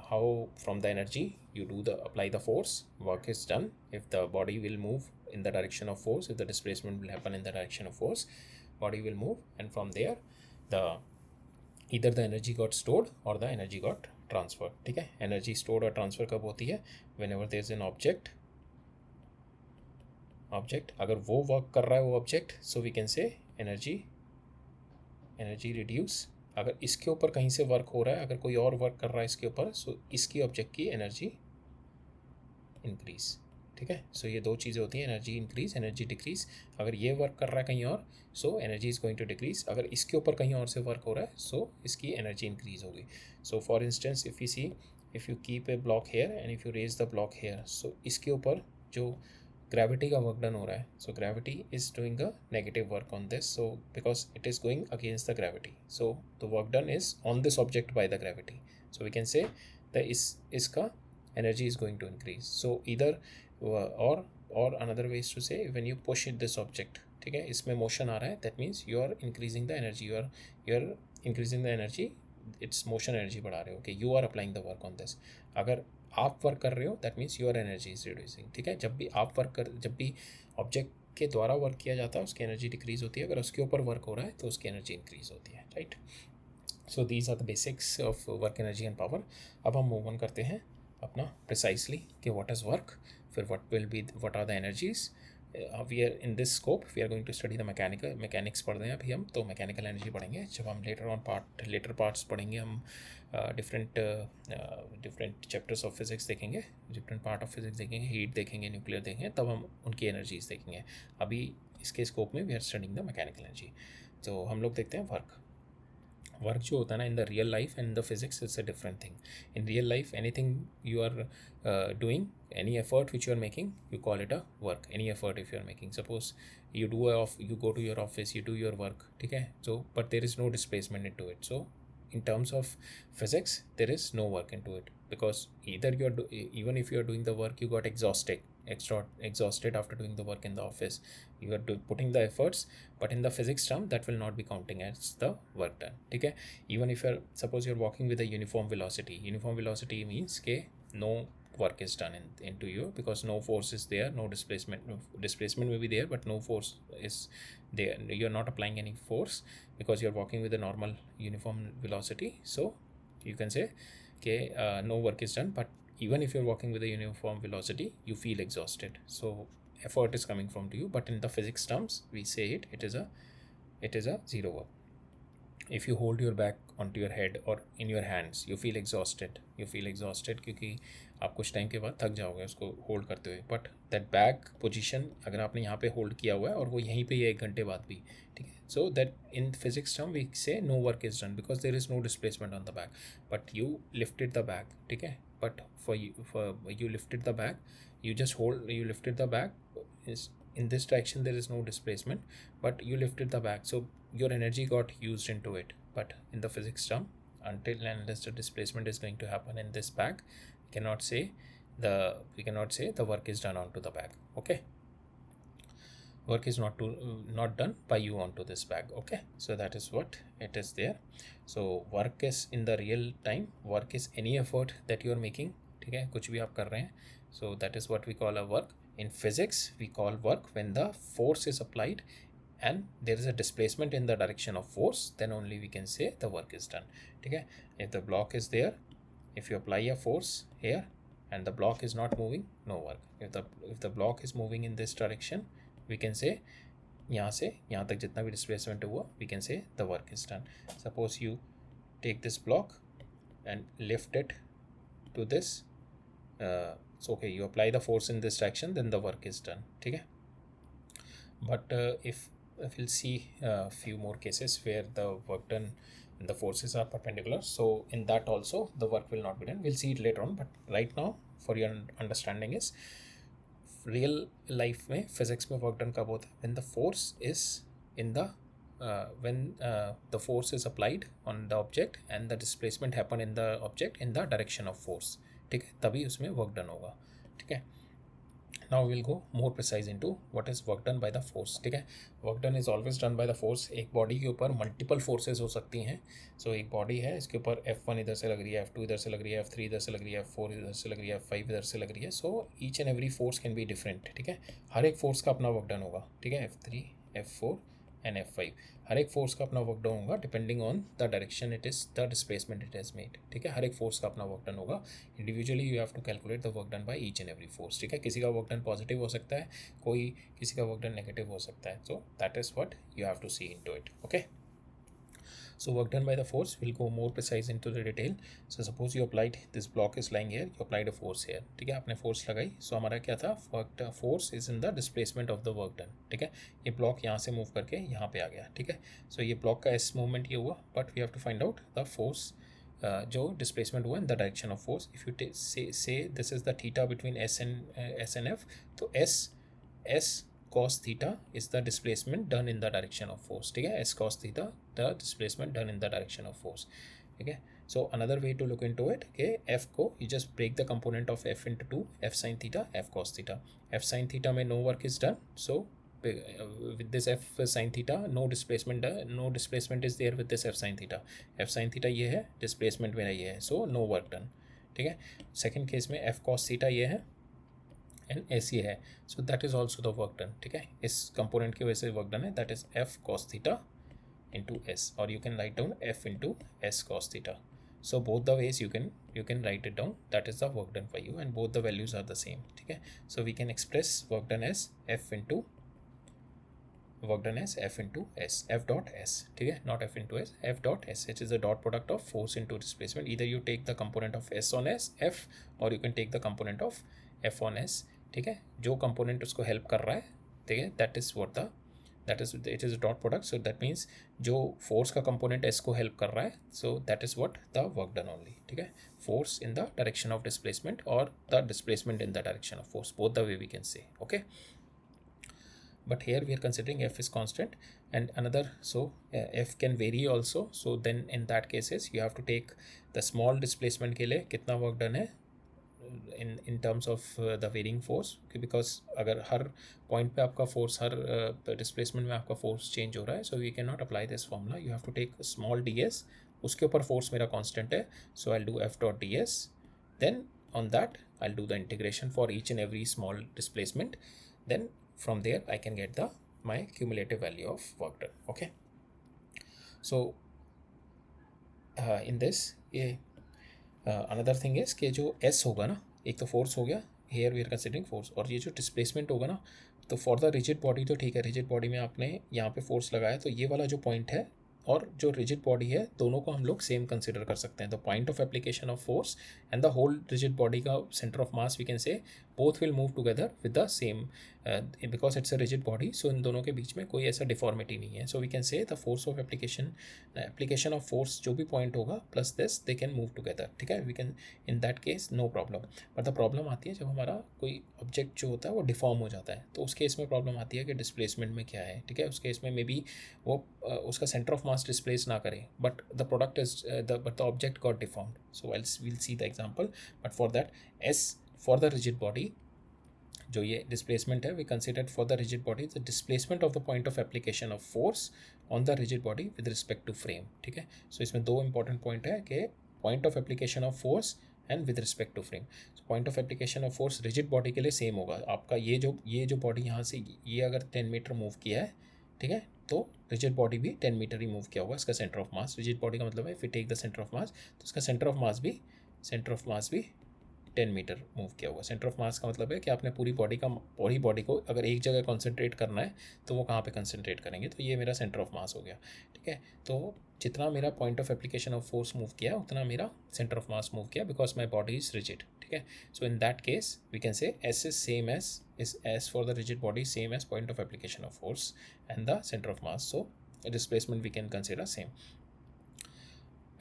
Speaker 1: How from the energy you do the apply the force, work is done if the body will move in the direction of force, if the displacement will happen in the direction of force, body will move, and from there the either the energy got stored or the energy got transferred, ठीक है। energy stored और transfer कब होती है, whenever there is an object अगर वो work कर रहा है वो object, so we can say energy reduce। अगर इसके ऊपर कहीं से वर्क हो रहा है, अगर कोई और वर्क कर रहा है इसके ऊपर, सो इसकी ऑब्जेक्ट की एनर्जी इंक्रीज, ठीक है। सो ये दो चीज़ें होती हैं, एनर्जी इंक्रीज, एनर्जी डिक्रीज। अगर ये वर्क कर रहा है कहीं और, so energy is going to decrease. अगर इसके ऊपर कहीं और से वर्क हो रहा है, सो इसकी एनर्जी इंक्रीज होगी। So for instance if you keep a block here and if you raise the block here, so इसके ऊपर जो ग्रेविटी का वर्क डन हो रहा है, so gravity is doing a negative work on this, so because it is going against the gravity, so the work done is on this object by the gravity, so we can say the इसका energy is going to increase. So इधर और another ways to say when you push it this object, ठीक है, इसमें motion आ रहा है, that means you are increasing the energy, you are increasing the energy, its motion energy बढ़ा रहे हो, कि you are applying the work on this. अगर आप वर्क कर रहे हो that means your energy is reducing, ठीक है। जब भी ऑब्जेक्ट के द्वारा वर्क किया जाता है उसकी एनर्जी डिक्रीज होती है, अगर उसके ऊपर वर्क हो रहा है तो उसकी एनर्जी इंक्रीज होती है, right. So these are the basics of work, energy and power. अब हम मूव ऑन करते हैं अपना प्रिसाइसली कि व्हाट इज़ वर्क, फिर what are the energies. We are in this scope we are going to study the mechanics पढ़ रहे हैं अभी हम, तो मैकेनिकल एनर्जी पढ़ेंगे। जब हम लेटर पार्ट्स पढ़ेंगे, हम डिफरेंट चैप्टर्स ऑफ फिज़िक्स देखेंगे, डिफरेंट पार्ट ऑफ फिज़िक्स देखेंगे, हीट देखेंगे, न्यूक्लियर देखेंगे, तब हम उनकी एनर्जीज देखेंगे। अभी इसके स्कोप में we are studying the mechanical energy. तो हम लोग देखते हैं वर्क जो होता है ना, in the real life and the physics it's a different thing. In real life anything you are doing, any effort which you are making, you call it a work. Any effort if you are making, suppose you go to your office, you do your work, ठीक है, so but there is no displacement into it, so in terms of physics there is no work into it, because either even if you are doing the work, you got exhausted after doing the work in the office, you are putting the efforts, but in the physics term that will not be counting as the work done, ठीक है। even if suppose you're walking with a uniform velocity means के no work is done into you, because no force is there, no displacement may be there, but no force is there, you're not applying any force because you're walking with a normal uniform velocity, so you can say okay, no work is done. But even if you're walking with a uniform velocity, you feel exhausted, so effort is coming from to you, but in the physics terms we say it is a zero work. if you hold your bag onto your head or in your hands, you feel exhausted क्योंकि आप कुछ time के बाद थक जाओगे उसको hold करते हुए, बट दैट बैक पोजीशन अगर आपने यहाँ पे होल्ड किया हुआ है और वो यहीं पे ही 1 घंटे बाद भी, ठीक है, so that in physics term we say no work is done because there is no displacement on the back, but you lifted the bag, ठीक है, but for you lifted the bag, you just hold, you lifted the bag, is in this direction there is no displacement, but you lifted the bag, so your energy got used into it. But in the physics term, until and unless the displacement is going to happen in this bag, we cannot say the work is done onto the bag. Okay, work is not done by you onto this bag. Okay, so that is what it is there. So work is in the real time, work is any effort that you are making. ठीक है, कुछ भी आप कर रहे हैं, so that is what we call a work. In physics we call work when the force is applied and there is a displacement in the direction of force, then only we can say the work is done. ठीक है, if the block is there, if you apply a force here and the block is not moving, no work. If the block is moving in this direction, we can say यहाँ से यहाँ तक जितना भी displacement हुआ, we can say the work is done. Suppose you take this block and lift it to this, so okay, you apply the force in this direction, then the work is done. ठीक है, but if we'll see a few more cases where the work done and the forces are perpendicular, so in that also the work will not be done. We'll see it later on, but right now for your understanding is real life में physics में work done कब होता है, when the force is in the when the force is applied on the object and the displacement happen in the object in the direction of force. ठीक है, तभी उसमें work done होगा. ठीक है, now will go more precise into what is work done by the force. ठीक है, work done is always done by the force. एक बॉडी के ऊपर मल्टीपल फोर्सेज हो सकती हैं. सो एक बॉडी है, इसके ऊपर F1 इधर से लग रही है, F2 इधर से लग रही है, F3 इधर से लग रही है, F4 इधर से लग रही है, F5 इधर से लग रही है. So each and every force can be different. ठीक है, हर एक फोर्स का अपना वर्क डन होगा. ठीक है, F3 F4 एंड F5, हर एक फोर्स का अपना वर्क डन होगा depending on the direction it is the displacement it has made. ठीक है, हर एक फोर्स का अपना वर्क डन होगा. Individually you have to calculate the work done by each and every force. ठीक है, किसी का वर्क डन पॉजिटिव हो सकता है, किसी का वर्क डन नेगेटिव हो सकता है. So that is what you have to see into it. Okay, so work done by the force, will go more precise into the detail. So suppose you applied, this block is lying here, you applied a force here. ठीक है, आपने force लगाई. सो हमारा क्या था, work force is in the displacement of the work done. ठीक है, ये ब्लॉक यहाँ से मूव करके यहाँ पे आ गया. ठीक है, सो ये ब्लॉक का एस मूवमेंट ये हुआ, but we have to find out the force जो डिस्प्लेसमेंट हुआ in the direction of force. If you say this is the theta between S and F, तो S cos theta is the displacement done in the direction of force. ठीक है, s cos theta the displacement done in the direction of force. ठीक है, so another way to look into it, okay, f को you just break the component of f into 2, f sin theta, f cos theta. f sin theta में no work is done, so with this f sin theta no displacement is there with this f sin theta. f sin theta ये है, displacement मेरा ये है, so no work done. ठीक है, second case में f cos theta ये है एंड एस ये है, so that is also the work done. ठीक है, इस कंपोनेंट की वजह से वर्क डन है, that is F cos theta into S, और you can write down F into S cos theta. So both the ways you can write it down, that is the work done for you and both the values are the same. ठीक है, so we can express work done as F into work done as f into s, f dot s. ठीक है, not f into s, f dot s, which is the dot product of force into displacement. Either you take the component of s on s f, or you can take the component of f on s. ठीक है, जो component उसको help कर रहा है, ठीक है, that is it is dot product. So that means जो फोर्स का कंपोनेंट एस को हेल्प कर रहा है, so that is what the work done only. ठीक है, force in the direction of displacement और the displacement in the direction of force, both the way we can say. Okay, but here we are considering f is constant and another, so f can vary also. So then in that cases you have to take the small displacement के लिए कितना work done है in terms of the varying force, because अगर हर point पे आपका force, हर displacement में आपका force change हो रहा है, so we cannot apply this formula. You have to take small ds, उसके ऊपर force मेरा constant है, so I'll do f dot ds, then on that I'll do the integration for each and every small displacement, then from there I can get my cumulative value of work done. Okay, so in this ये another thing is कि जो s होगा ना, एक तो force हो गया, here we are considering force, और ये जो displacement होगा ना, तो for the rigid body तो ठीक है, rigid body में आपने यहाँ पे force लगाया, तो ये वाला जो point है और जो रिजिड बॉडी है, दोनों को हम लोग सेम कंसिडर कर सकते हैं. The point of application of force and the whole rigid body का centre of mass, we can say both will move together with the same, because it's a rigid body. So इन दोनों के बीच में कोई ऐसा डिफॉर्मिटी नहीं है. So we can say the force of application of force जो भी पॉइंट होगा plus this, they can move together. ठीक है, we can in that case no problem. But the problem आती है जब हमारा कोई ऑब्जेक्ट जो होता है वो डिफॉर्म हो जाता है, तो उस केस में प्रॉब्लम आती है कि डिस्प्लेसमेंट में क्या है. ठीक है, उस केस में मे बी वो उसका सेंटर ऑफ मास डिस्प्लेस ना करे, but the product is but the object got deformed. So we'll see the example, but for that s, for the rigid body जो ये डिस्प्लेसमेंट है we consider for the rigid body the displacement of the point of application of force on the rigid body with respect to frame, ठीक है। So इसमें दो important point है कि point of application of force and with respect to frame. So point of application of force rigid body के लिए same होगा आपका, ये जो बॉडी यहाँ से ये अगर 10 मीटर मूव किया है, ठीक है, तो रिजिड बॉडी भी 10 मीटर ही मूव किया होगा, इसका centre of mass. Rigid body का मतलब है if you take the centre of mass, तो इसका सेंटर ऑफ मास भी 10 मीटर मूव किया होगा। सेंटर ऑफ मास का मतलब है कि आपने पूरी बॉडी को अगर एक जगह कंसंट्रेट करना है तो वो कहाँ पे कंसंट्रेट करेंगे, तो ये मेरा सेंटर ऑफ मास हो गया, ठीक है। तो जितना मेरा point of application of force move किया उतना मेरा सेंटर ऑफ मास मूव किया, because my body is rigid, ठीक है। So in that case we can say S is same as for the rigid body same as point of application of force and the centre of mass, so displacement we can consider same.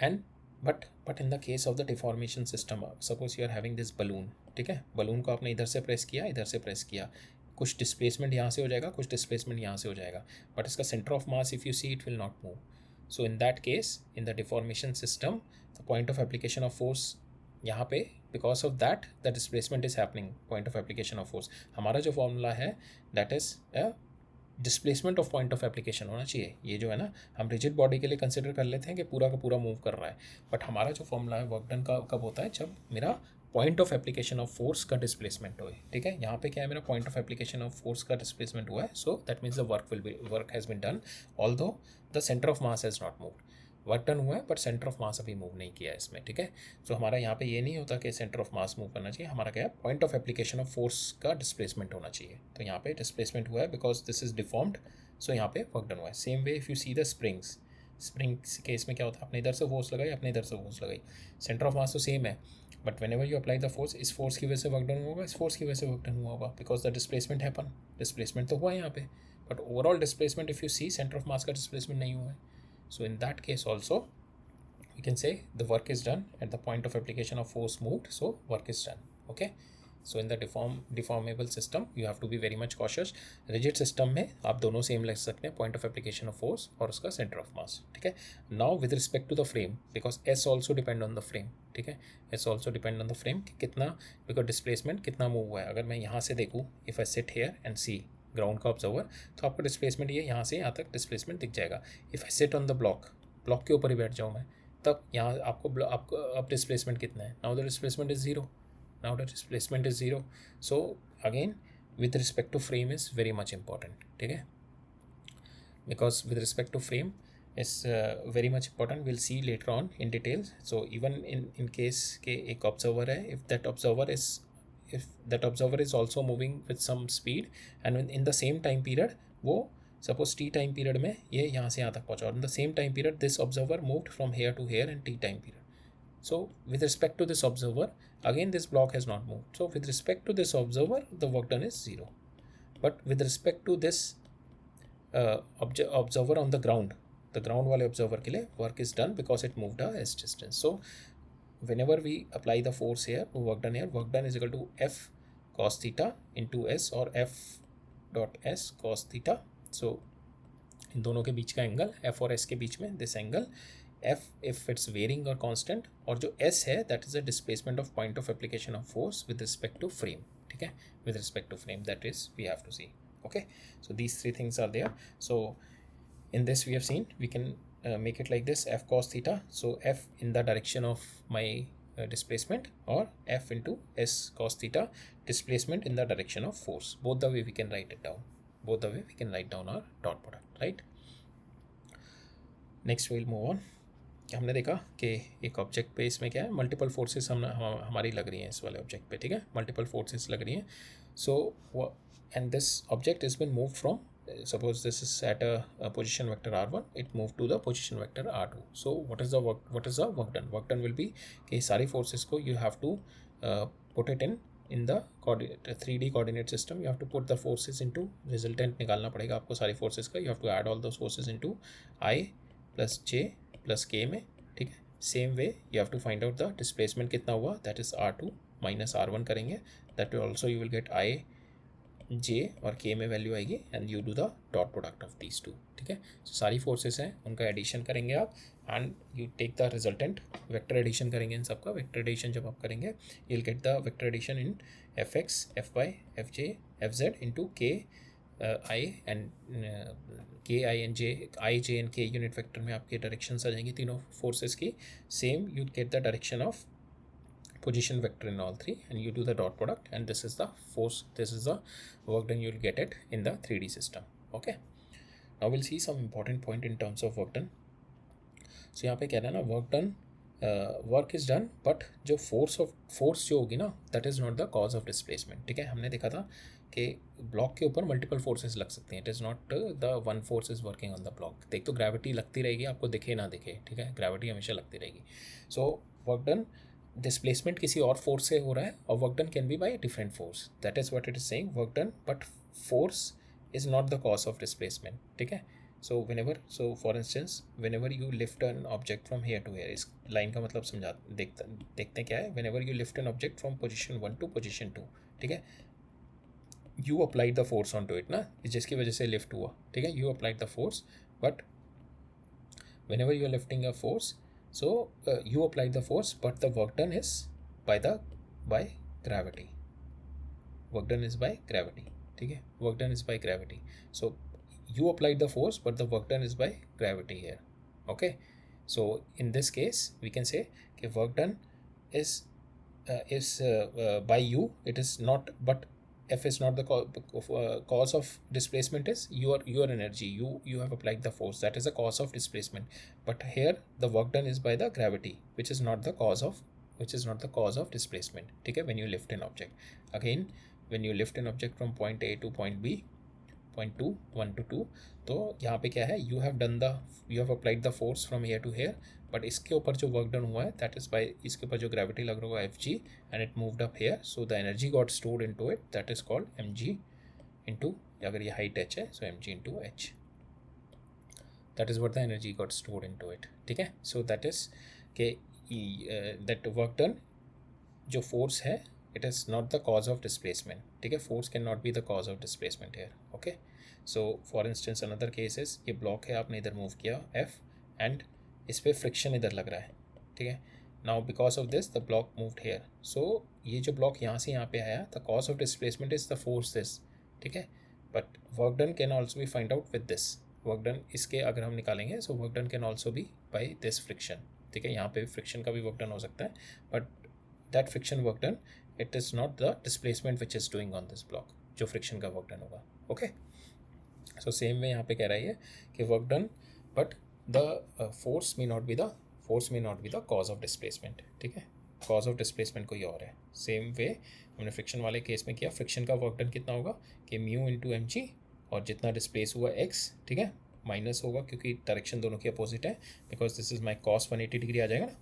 Speaker 1: And but in the case of the deformation system, suppose you are having this balloon, ठीक है, balloon को आपने इधर से press किया, कुछ displacement यहाँ से हो जाएगा, कुछ डिस्प्लेसमेंट यहाँ से हो जाएगा, बट इसका centre of mass if you see it will not move. So in that case in the deformation system the point of application of force यहाँ पे because of that the displacement is happening, point of application of force. हमारा जो formula है that is displacement of point of application होना चाहिए। ये जो है ना, हम रिजिड बॉडी के लिए कंसिडर कर लेते हैं कि पूरा का पूरा मूव कर रहा है, बट हमारा जो फॉर्मूला है वर्क डन का कब होता है, जब मेरा point of application of force का डिस्प्लेसमेंट हो, ठीक है। यहाँ पे क्या है, मेरा point of application of force का डिस्प्लेसमेंट हुआ है, so that means the work has been done although the centre of mass has not moved. Work done हुआ है बट सेंटर ऑफ मास अभी मूव नहीं किया है इसमें, ठीक है। सो हमारा यहाँ पे ये नहीं होता कि सेंटर ऑफ मास मूव करना चाहिए, हमारा क्या है, point of application of force का डिस्प्लेसमेंट होना चाहिए। तो यहाँ पे डिस्प्लेसमेंट हुआ है बिकॉज दिस इज डिफॉर्म्ड, सो यहाँ पे वर्क डन हुआ है। Same way if you see the springs case में क्या होता है, आपने इधर से फोर्स लगाई, अपने इधर से फोर्स लगाई, सेंटर ऑफ मास तो सेम है, but when ever you apply the force, इस फोर्स की वजह से वर्क डन होगा, इस फोर्स की वजह से वर्क डन हुआ होगा, because the displacement happen, displacement तो हुआ है यहाँ पे, but overall displacement if you see centre of mass का डिस्प्लेसमेंट नहीं हुआ है। So in that case also we can say the work is done at the point of application of force moved, so work is done, okay। so in the deformable system you have to be very much cautious। rigid system में आप दोनों same लग सकते हैं, point of application of force और उसका center of mass, ठीक है। now with respect to the frame, because s also depend on the frame, ठीक है, s also depend on the frame कि कितना, because displacement कितना मूव हुआ है। अगर मैं यहाँ से देखूँ, if I sit here and see ground का ऑब्जर्वर, तो आपको डिस्प्लेसमेंट ये यहाँ से यहाँ तक डिस्प्लेसमेंट दिख जाएगा। If I sit on the block के ऊपर ही बैठ जाऊँ मैं, तब यहाँ आपको अब डिस्प्लेसमेंट कितना है, now the displacement is zero, so again with respect to frame is very much important, ठीक है, because with respect to frame is very much important, will see later on in details. So even in case के एक observer है, if that observer is also moving with some speed and in the same time period, वो suppose T time period में ये यहाँ से यहाँ तक पहुँचा, और in the same time period this observer moved from here to here in T time period. So with respect to this observer again this block has not moved, so with respect to this observer the work done is zero, but with respect to this observer on the ground वाले observer के लिए work is done because it moved a S distance. So whenever we apply the force here, work done is equal to f cos theta into s or f dot s cos theta। so इन दोनों के बीच का angle f और s के बीच में this angle f if it's varying or constant, और जो s है that is the displacement of point of application of force with respect to frame, ठीक है, with respect to frame, that is we have to see, okay। so these three things are there। so in this we have seen we can make it like this, f cos theta, so f in the direction of my displacement, or f into s cos theta, displacement in the direction of force, both the way we can write it down, our dot product, right। next we'll move on। हमने देखा कि एक object पे इसमें क्या है, multiple forces हमारी लग रही हैं इस वाले ऑब्जेक्ट पे, ठीक है, मल्टीपल फोर्सेस लग रही हैं। So and this object is been move from, suppose this is at a position vector r1, it moved to the position vector r2। so what is the work done? Work done will be कि सारी forces को you have to put it in the 3D coordinate system, you have to put the forces into resultant निकालना पड़ेगा आपको सारी forces का, you have to add all those forces into I plus j plus k में, ठीक है। same way you have to find out the displacement कितना हुआ, that is r2 minus r1 करेंगे, that will also you will get I जे और के में value आएगी and you do the dot product of these two, ठीक है। सो सारी फोर्सेस हैं, उनका एडिशन करेंगे आप and you take the resultant, vector addition करेंगे इन सबका। वेक्टर एडिशन जब आप करेंगे you will get the vector addition in F X, F Y, F J, F Z into K I and K I and J, I J and K unit vector में आपके directions आ जाएंगी तीनों forces की। Same you get the direction of position vector in all three and you do the dot product and this is the force, this is the work done, you will get it in the 3D system. Okay, now we'll see some important point in terms of work done. So यहाँ पे कह रहा है ना work done, work is done but जो force जो होगी ना that is not the cause of displacement, ठीक है। हमने देखा था कि ब्लॉक के ऊपर मल्टीपल फोर्सेस लग सकती हैं, it is not the one force is working on the block. देख तो ग्रेविटी लगती रहेगी, आपको दिखे ना दिखे, ठीक है, ग्रेविटी हमेशा लगती रहेगी। सो वर्क डन, डिस्प्लेसमेंट किसी और फोर्स से हो रहा है और work done can be by different force, that is what it is saying, work done but force is not the cause of displacement, ठीक है। सो whenever, so for instance whenever you lift an object from here to here, इस line का मतलब समझा देखते हैं क्या है। whenever you lift an object from position 1 to position 2, ठीक है, you applied the force onto it ना, जिसकी वजह से लिफ्ट हुआ, ठीक है, you applied the force but whenever you are lifting a force, so you applied the force but the work done is by gravity, work done is by gravity, ठीक है, work done is by gravity. So you applied the force but the work done is by gravity here. Okay, so in this case we can say that work done is by you, it is not, but F is not the cause of displacement, is your energy, you have applied the force, that is the cause of displacement, but here the work done is by the gravity which is not the cause of displacement, ठीक है। when you lift an object, again when you lift an object from point A to point B, point 2 1 to 2, तो यहाँ पे क्या है, you have applied the force from here to here, but इसके ऊपर जो वर्क डन हुआ है दैट इज बाय, इसके ऊपर जो ग्रेविटी लग रहा होगा F G and it moved up here, so the energy got stored into it, that is called M G into, अगर ये हाइट एच है so M G into H, that is what the energy got stored into it, ठीक है। So that is के that work done, जो force है it is not the cause of displacement, ठीक है, force cannot be the cause of displacement here. Okay, so for instance another case is, ये block है, आपने इधर move किया F and इस पर friction इधर लग रहा है, ठीक है। now because of this the block moved here, so ये जो block यहाँ से यहाँ पे आया, the cause of displacement is the force this, ठीक है, but work done can also be find out with this, work done इसके अगर हम निकालेंगे, so work done can also be by this friction, ठीक है, यहाँ पे friction का भी work done हो सकता है, but that friction work done, it is not the displacement which is doing on this block, जो friction का work done होगा। okay, so same way यहाँ पे कह रहा है कि work done but the force may not be the cause of displacement, ठीक है, cause of displacement कोई और है। same way हमने friction वाले केस में किया, friction का work done कितना होगा कि म्यू इंटू एम जी, और जितना डिस्प्लेस हुआ x, ठीक है, माइनस होगा क्योंकि डायरेक्शन दोनों की अपोजिट है, because this is my cos 180 degree आ जाएगा ना।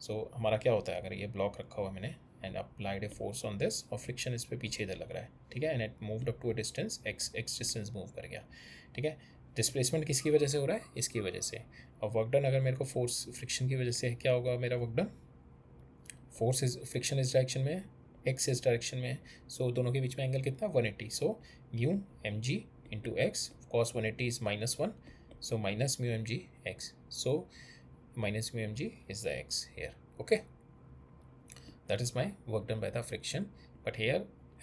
Speaker 1: सो हमारा क्या होता है, अगर ये ब्लॉक रखा हुआ मैंने and applied a force on this, और फ्रिक्शन इस पे पीछे इधर लग रहा है, ठीक है, and it moved up to a distance x distance move कर गया, ठीक है। डिस्प्लेसमेंट किसकी वजह से हो रहा है, इसकी वजह से, और वर्क डन अगर मेरे को फोर्स फ्रिक्शन की वजह से क्या होगा, मेरा work done, force is friction इस डायरेक्शन में है, x इस डायरेक्शन में है, सो दोनों के बीच में एंगल कितना 180, so mu M G into X, cos 180 is -1, so minus mu mg x, so minus mu mg is the x here. Okay, that is my work done by the friction, but here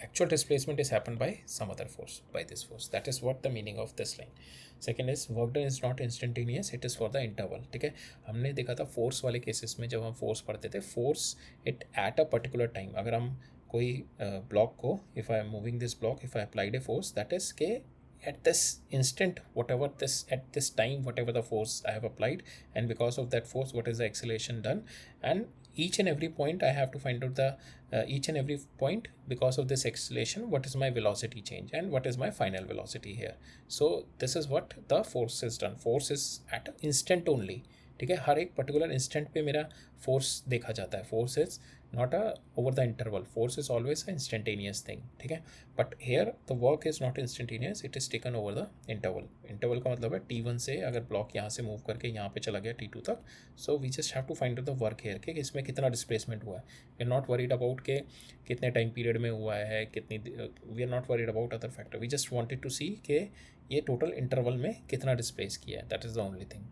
Speaker 1: actual displacement is happened by some other force, by this force, that is what the meaning of this line. Second is work done is not instantaneous, it is for the interval, ठीक है। हमने देखा था force वाले cases में, जब हम force पढ़ते थे, force it at a particular time, अगर हम कोई ब्लॉक को, if I am moving this block, if I applied a force, that is के at this instant, at this time whatever the force I have applied, and because of that force what is the acceleration done, and each and every point I have to find out the each and every point, because of this acceleration what is my velocity change and what is my final velocity here. So this is what the force is done, force is at an instant only, ठीक है, हर एक particular instant पे मेरा force देखा जाता है. Force is not a over the interval, force is always a instantaneous thing. ठीक है, but here the work is not instantaneous, it is taken over the interval. Interval का मतलब है T1 से अगर ब्लॉक यहाँ से मूव करके यहाँ पे चला गया T2 तक, so we just have to find out the work here कि इसमें कितना डिस्प्लेसमेंट हुआ है. We are not worried about के कितने टाइम पीरियड में हुआ है, कितनी, we are not worried about other factor. We just wanted to see कि ये टोटल इंटरवल में कितना डिस्प्लेस किया है. That is the only thing.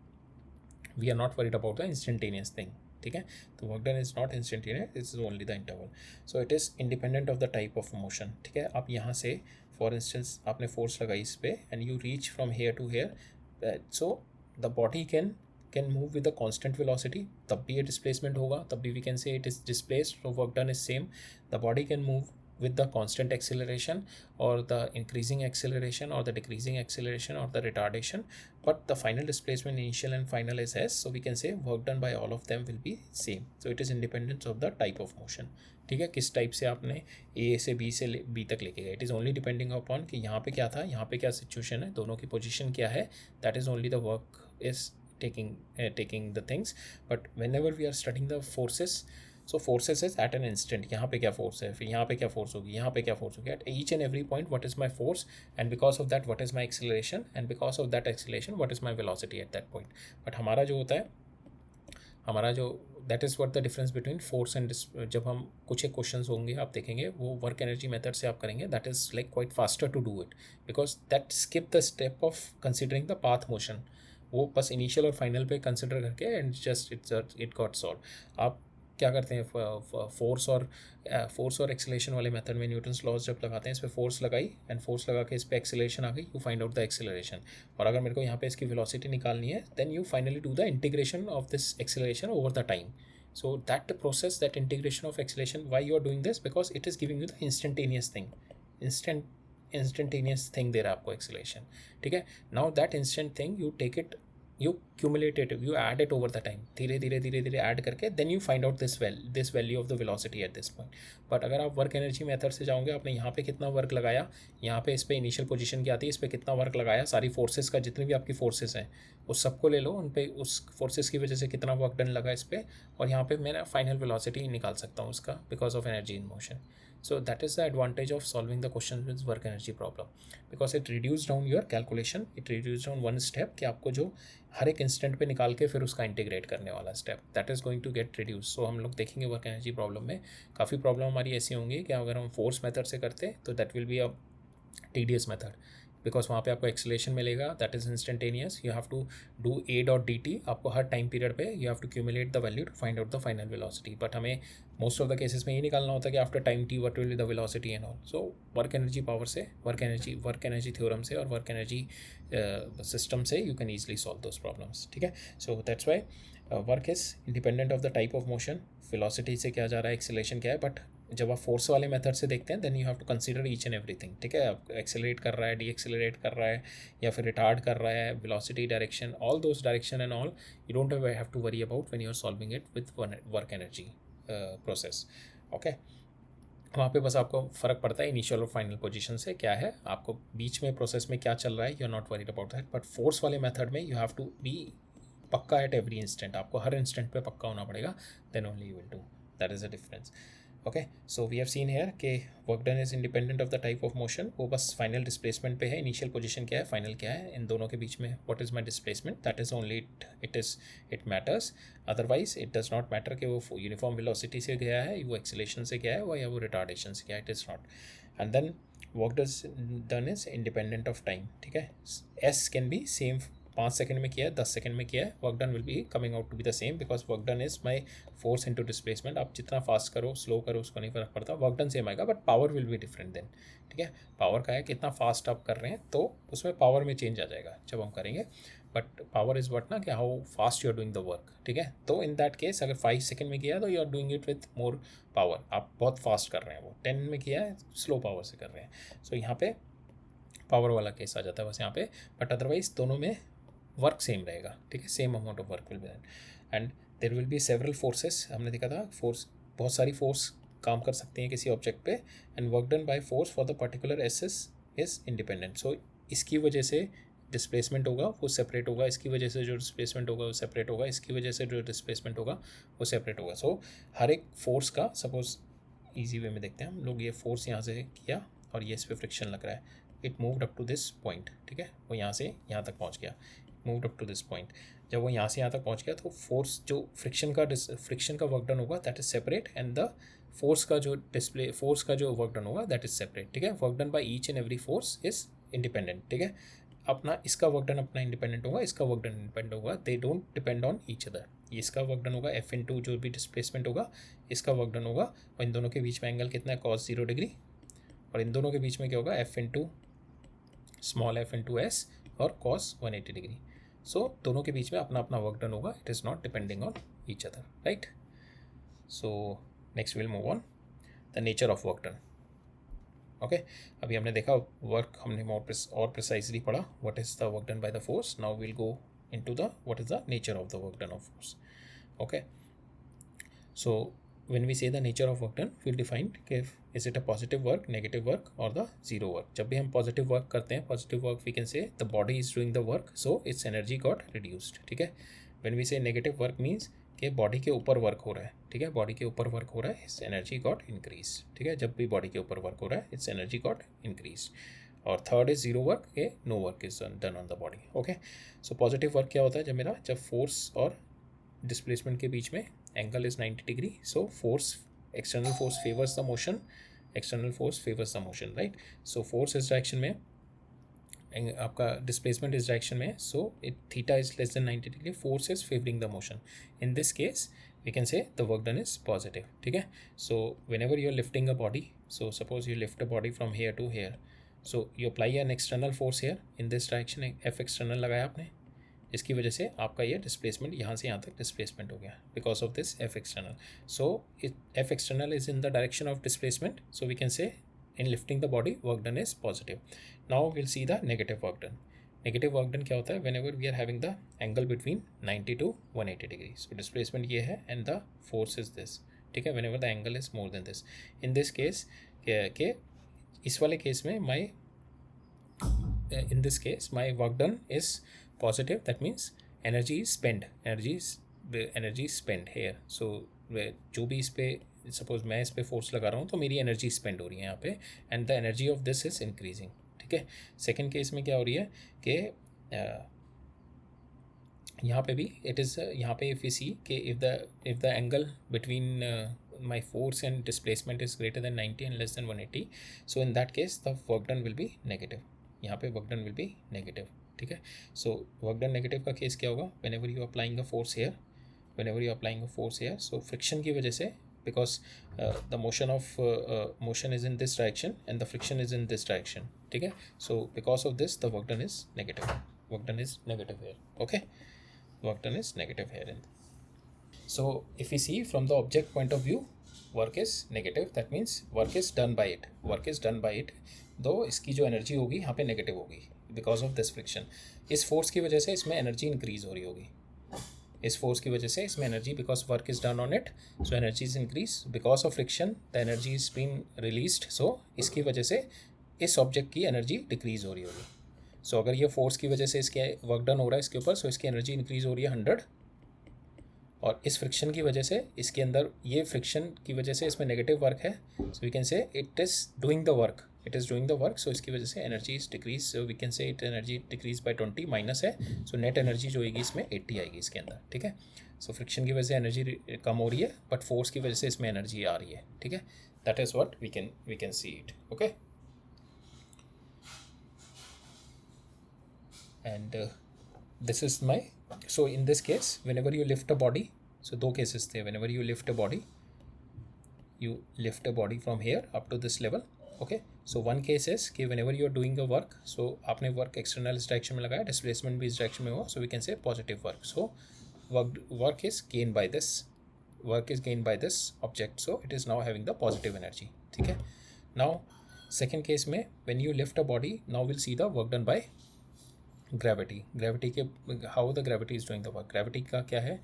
Speaker 1: We are not worried about the instantaneous thing. ठीक है, तो work done is not instantaneous, it's only the interval. So it is independent of the type of motion. ठीक है, आप यहाँ से for instance आपने force लगाई इस पर and you reach from here to here, so the body can move with the constant velocity, तब भी ये डिस्प्लेसमेंट होगा, तब भी we can say it is displaced. So work done is same. The body can move with the constant acceleration or the increasing acceleration or the decreasing acceleration or the retardation, but the final displacement initial and final is s, so we can say work done by all of them will be same. So it is independent of the type of motion. ठीक है, किस type से आपने ए से B से B तक लेके गए. It is only depending upon कि यहाँ पे क्या था, यहाँ पे क्या सिचुएशन है, दोनों की पोजीशन क्या है. That is only the work is taking the things. But whenever we are studying the forces, so forces is at an instant. यहाँ पे क्या फोर्स है, फिर यहाँ पे क्या फोर्स होगी, यहाँ पे क्या फोर्स होगी, at each and every point what is my force, and because of that what is my acceleration, and because of that acceleration what is my velocity at that point. But हमारा जो होता है, हमारा जो that is what the difference between force and, जब हम कुछ एक क्वेश्चन होंगे आप देखेंगे वो वर्क एनर्जी मेथड से आप करेंगे, that is like quite faster to do it, because that skip the step of considering the path motion. वो बस इनिशियल और फाइनल पे कंसिडर करके and just it got solve. आप क्या करते हैं, फोर्स और एक्सेलेरेशन वाले मेथड में न्यूटन्स लॉज जब लगाते हैं, इस पर फोर्स लगाई एंड फोर्स लगा के इस पर एक्सेलेरेशन आ गई, you find out the acceleration. और अगर मेरे को यहाँ पे इसकी वेलोसिटी निकालनी है, then you finally do the integration of this acceleration over the time. So that process, that integration of acceleration, why you are doing this, because it is giving you the instantaneous thing. Instantaneous thing दे रहा है आपको acceleration. ठीक है, now that instant thing you take it, you cumulate it, you add it over the time, धीरे धीरे add करके then you find out this value of the velocity at this point. But अगर आप work energy method से जाओगे, आपने यहाँ पे कितना वर्क लगाया, यहाँ पे इस पे इनिशियल पोजीशन क्या आती है, इस पे कितना वर्क लगाया, सारी फोर्सेस का जितनी भी आपकी फोर्सेस हैं उस सबको ले लो, उन पे उस फोर्सेस की वजह से कितना वर्क डन लगा इस पे, और यहाँ पे मैं फाइनल वेलोसिटी निकाल सकता हूँ उसका, because of energy in motion. So that is the advantage of solving the questions with work energy problem, because it reduces down your calculation, it reduces down one step कि आपको जो हर एक instant पे निकाल के फिर उसका इंटीग्रेट करने वाला step, that is going to get reduce. So हम लोग देखेंगे वर्क एनर्जी प्रॉब्लम में काफ़ी प्रॉब्लम हमारी ऐसी होंगी कि अगर हम फोर्स मेथड से करते तो that will be a tedious method, because वहाँ पे आपको एक्सेलेरेशन मिलेगा, that is instantaneous. You have to do A dot D T, आपको हर टाइम पीरियड पे you have to cumulate the value to find out the final velocity. But हमें most of the cases में ये निकालना होता है कि after time T what will be the velocity and all. So work energy power से, work energy theorem से और वर्क एनर्जी सिस्टम से you can easily solve those problems. ठीक है, so that's why work is independent of the type of motion. Velocity से क्या जा रहा है, एक्सेलरेशन क्या है. बट जब आप फोर्स वाले मेथड से देखते हैं, then you have to consider each and everything. ठीक है, आप एक्सेलरेट कर रहा है, डी एक्सेलरेट कर रहा है, या फिर रिटार्ड कर रहा है, velocity, direction, all those direction and all you don't have to worry about when you are solving it with work energy process. Okay, वहाँ पे बस आपको फ़र्क पड़ता है इनिशियल और फाइनल पोजीशन से क्या है, आपको बीच में प्रोसेस में क्या चल रहा है, you are not worried about that. But force वाले मेथड में यू हैव टू बी पक्का एट एवरी इंस्टेंट, आपको हर इंस्टेंट पे पक्का होना पड़ेगा, then only you will do. That is a difference. Okay, so we have seen here कि work done is independent of the type of motion. वो बस फाइनल डिस्प्लेसमेंट पे है, इनिशियल पोजीशन क्या है, फाइनल क्या है, इन दोनों के बीच में what is my displacement, that is only it matters. Otherwise it does not matter कि वो यूनिफॉर्म वेलोसिटी से गया है, वो एक्सेलेरेशन से गया है, या वो रिटार्डेशन से गया है, it is not. And then work done is independent of time. ठीक है, S can be same, 5 second में किया है, 10 सेकंड में किया है, work done will be coming out to be the same, because work done is my force into displacement. आप जितना फास्ट करो, स्लो करो, उसको नहीं फर्क पड़ता, वर्क डन सेम आएगा, but power will be different then. ठीक है, पावर का है कितना फास्ट आप कर रहे हैं, तो उसमें पावर में चेंज आ जाएगा जब हम करेंगे. बट पावर इज़ वट ना कि how fast you are doing the work. ठीक है, तो इन दैट केस अगर 5 सेकंड में किया तो you are doing it with more power, आप बहुत फास्ट कर रहे हैं. वो 10 में किया है, स्लो पावर से कर रहे हैं. सो यहाँ पे पावर वाला केस आ जाता है बस यहाँ पे. बट अदरवाइज दोनों में वर्क सेम रहेगा. ठीक है, same amount of work will be done, and there will be several forces. हमने देखा था फोर्स, बहुत सारी फोर्स काम कर सकती हैं किसी ऑब्जेक्ट पे, and work done by force for the particular axes is independent. So इसकी वजह से डिस्प्लेसमेंट होगा वो सेपरेट होगा, इसकी वजह से जो डिस्प्लेसमेंट होगा वो सेपरेट होगा, इसकी वजह से जो डिस्प्लेसमेंट होगा वो सेपरेट होगा। सो हर एक फोर्स का, सपोज ईजी वे में देखते हैं हम लोग, ये फोर्स यहाँ से किया और ये इस पर फ्रिक्शन लग रहा है, it moved up to this point, ठीक है, वो यहाँ से यहाँ तक पहुँच गया, moved up to this point. जब वो यहाँ से यहाँ तक पहुँच गया तो फोर्स जो फ्रिक्शन का वर्क डन होगा that is separate, and the force का जो वर्क डन होगा दैट इज सेपरेट, ठीक है। Work done by each and every force is independent, ठीक है। अपना इसका वर्क डन अपना इंडिपेंडेंट होगा, इसका वर्क डन इंडिपेंडेंट होगा, they don't depend on each other. इसका वर्क डन होगा एफ इन टू जो भी डिस्प्लेसमेंट होगा, इसका वर्क डन होगा, और इन दोनों के बीच में एंगल कितना है, cos 0 डिग्री, और इन दोनों के बीच में क्या होगा, F into small F into S और cos 180 डिग्री। सो दोनों के बीच में अपना अपना वर्क डन होगा, it is not depending on each other, right. So next will move on the nature of work done. Okay, अभी हमने देखा वर्क, हमने और प्रिसाइजली पढ़ा what is the work done by the force. Now will go into the what is the nature of the work done of force. Okay, so when we say the nature of work done, we'll define कि is it a positive work, negative work or the zero work। जब भी हम positive work करते हैं, positive work we can say the body is doing the work so its energy got reduced, ठीक है। when we say negative work means कि body के ऊपर वर्क हो रहा है, ठीक है, बॉडी के ऊपर वर्क हो रहा है, इट्स एनर्जी गॉट इंक्रीज, ठीक है। जब भी बॉडी के ऊपर वर्क हो रहा है इट्स एनर्जी गॉट इंक्रीज। और थर्ड इज जीरो वर्क, के no work is done on the body. Okay, so positive work क्या होता है, जब फोर्स और डिस्प्लेसमेंट के बीच में angle is 90 degree, so force, external force favours the motion, right. So force इस डायरेक्शन में, आपका डिस्प्लेसमेंट इस डायरेक्शन में, so it theta is less than 90 degree, force is favouring the motion. In this case we can say the work done is positive, ठीक है। So whenever you are lifting a body, so suppose you lift a body from here to here, so you apply an external force here in this direction, F external लगाया आपने, इसकी वजह से आपका ये displacement यहाँ से यहाँ तक डिस्प्लेसमेंट हो गया because of this F external. So F external is in the direction of displacement, so we can say in lifting the body work done is positive. Now we'll see the negative work done. Negative work done क्या होता है, whenever we are having the angle between 90 to 180 degrees, so displacement ये है and the force is this, ठीक है, whenever the angle is more than this। in this case के इस वाले केस में in this case my work done is positive, that means energy is spent here। so जो भी इस पे, सपोज मैं इस पे फोर्स लगा रहा हूँ तो मेरी एनर्जी स्पेंड हो रही है यहाँ पे, and the energy of this is increasing, ठीक है। सेकेंड केस में क्या हो रही है कि यहाँ पे भी इट इज़, यहाँ पे इफ़ यू सी कि if the angle between my force and displacement is greater than 90 and less than 180, so in that case the work done will be negative। यहाँ पे work done will be negative, ठीक है। so work done negative का case क्या होगा, whenever you are applying a force here, so friction की वजह से, because the motion is in this direction and the friction is in this direction, ठीक है। so because of this the work done is negative, here, okay, work done is negative here। so if we see from the object point of view, work is negative, that means work is done by it, though इसकी जो energy होगी यहाँ पे negative होगी because of this friction. इस force की वजह से इसमें एनर्जी इंक्रीज हो रही होगी, इस फोर्स की वजह से इसमें energy, because work is done on it, so energy is increase, because of friction the energy is been released, so इसकी वजह से इस ऑब्जेक्ट की एनर्जी डिक्रीज हो रही होगी। सो अगर ये फोर्स की वजह से इसके वर्क डन हो रहा है इसके ऊपर, सो इसकी एनर्जी इंक्रीज हो रही है 100, और इस फ्रिक्शन की वजह से इसके अंदर, ये फ्रिक्शन की वजह से इसमें नेगेटिव वर्क है, so we can say it is doing the work, so इसकी वजह से energy is decrease, so we can say it energy decrease by 20, minus है, सो नेट एनर्जी जो होगी इसमें 80 आएगी इसके अंदर, ठीक है। सो फ्रिक्शन की वजह से एनर्जी कम हो रही है, बट फोर्स की वजह से इसमें एनर्जी आ रही है, ठीक है। That is what we can see it, okay. And this is my, so in this case whenever you lift a body, so दो cases थे, whenever you lift a body from here up to this level, okay। so one case is कि whenever you are doing a work, so आपने work external इस direction में लगाया, displacement भी इस direction में हुआ, so we can say positive work, so work is gained by this object, so it is now having the positive energy, ठीक है। now second case में when you lift a body, now we'll see the work done by gravity के, how the gravity is doing the work. Gravity का क्या है,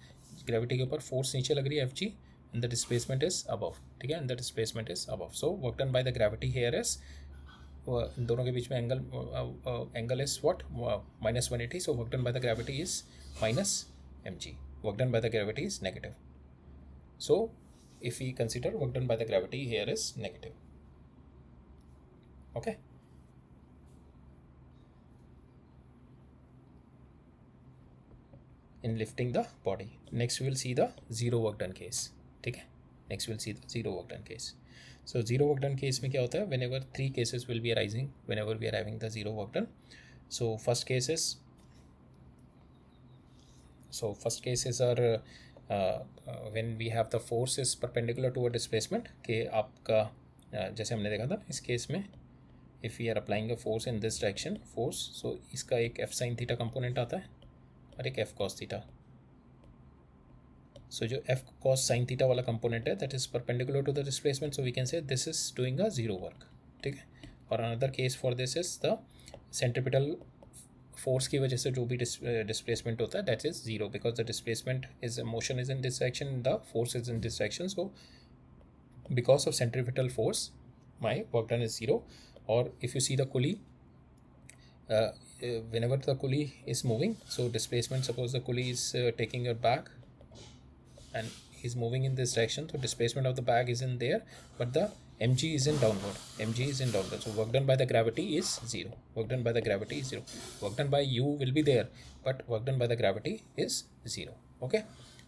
Speaker 1: gravity के ऊपर force नीचे लग रही है Fg, and the displacement is above, ठीक है, and the displacement is above, so work done by the gravity here is in दोनों के बीच में angle is what, -180. So work done by the gravity is -mg. Work done by the gravity is negative. So if we consider work done by the gravity here is negative. Okay. In lifting the body. Next we will see the zero work done case. ठीक है. Next we will see the zero work done case. So zero work done case में क्या होता है? Whenever three cases will be arising, whenever we are having the zero work done. So first cases are when we have the force is perpendicular to a displacement. कि आपका जैसे हमने देखा था इस केस में, if we are applying a force in this direction, force, so इसका एक f sin theta component आता है और एक f cos theta. So जो f cos sin theta वाला component है, that is perpendicular to the displacement, so we can say this is doing a zero work. ठीक है. और another case for this is the centripetal force की वजह से जो भी displacement होता है, that is zero, because the displacement is motion is in this direction, the force is in this direction. So because of centripetal force, my work done is zero. Or if you see the pulley, whenever the pulley is moving, so displacement, suppose the pulley is taking your bag and is moving in this direction, so displacement of the bag is in there, but the mg is in downward. So work done by the gravity is zero. Work done by the gravity is zero. Work done by u will be there, but work done by the gravity is zero. Okay.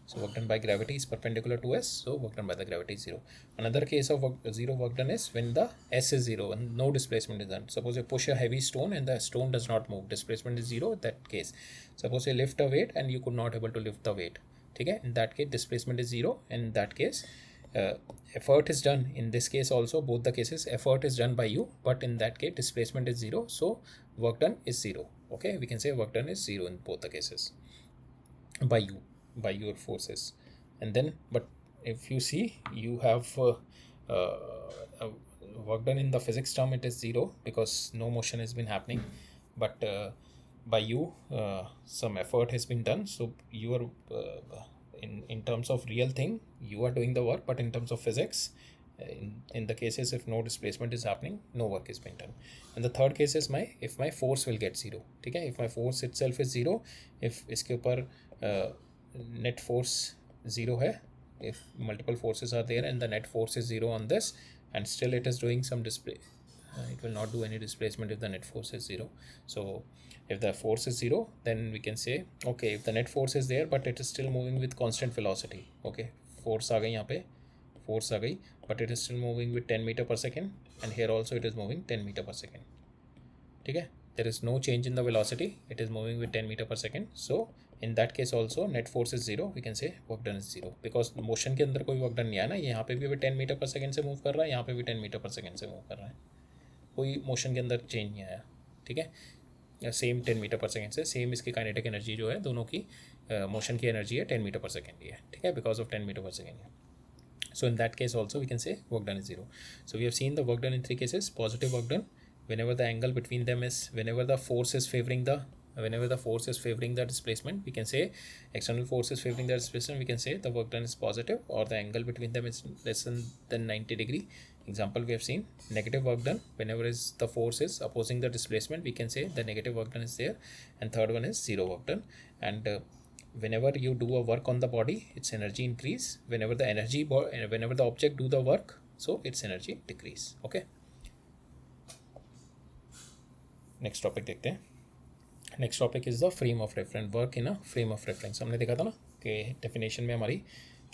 Speaker 1: So work done by gravity is perpendicular to s, so work done by the gravity is zero. Another case of zero work done is when the s is zero and no displacement is done. Suppose you push a heavy stone and the stone does not move, displacement is zero. That case, suppose you lift a weight and you could not able to lift the weight. Okay, in that case displacement is zero. In that case effort is done. In this case also, both the cases, effort is done by you, but in that case displacement is zero, so work done is zero. Okay, we can say work done is zero in both the cases by you, by your forces. And then, but if you see, you have work done in the physics term, it is zero because no motion has been happening, but by you some effort has been done, so you are in terms of real thing you are doing the work, but in terms of physics, in the cases if no displacement is happening, no work is being done. And the third case is if my force will get zero. ठीक है, if my force itself is zero, if इसके ऊपर net force zero है, if multiple forces are there and the net force is zero on this, and still it is doing some display, it will not do any displacement if the net force is zero. So if the force is zero, then we can say, okay, if the net force is there but it is still moving with constant velocity, okay, force आ गई यहाँ पे, force आ गई, but it is still moving with 10 meter per second, and here also it is moving 10 meter per second. ठीक है, there is no change in the velocity, it is moving with 10 meter per second. So in that case also net force is zero, we can say work done is zero, because motion के अंदर कोई work done नहीं आया ना, यहाँ पे भी 10 meter per second से move कर रहा है, यहाँ पे भी 10 meter per second से move कर रहा है, कोई motion के अंदर change नहीं आया. ठीक है, सेम 10 मीटर पर सेकेंड से सेम इसकी काइनेटिक एनर्जी जो है, दोनों की मोशन की एनर्जी है 10 मीटर पर सेकेंड ही है. ठीक है, because of 10 metre per second है. So in that case also we can say work done is zero. So we have seen the work done in three cases. Positive work done whenever the angle between them is, whenever the force is favoring the displacement, we can say external force is favoring the displacement, we can say the work done is positive, or the angle between them is less than 90 degree. Example we have seen. Negative work done whenever is the force is opposing the displacement, we can say the negative work done is there. And third one is zero work done. And whenever you do a work on the body, its energy increase. Whenever the object do the work, so its energy decrease. Okay, next topic देखते हैं. Next topic is the frame of reference. Work in a frame of reference हमने देखा था ना कि definition में हमारी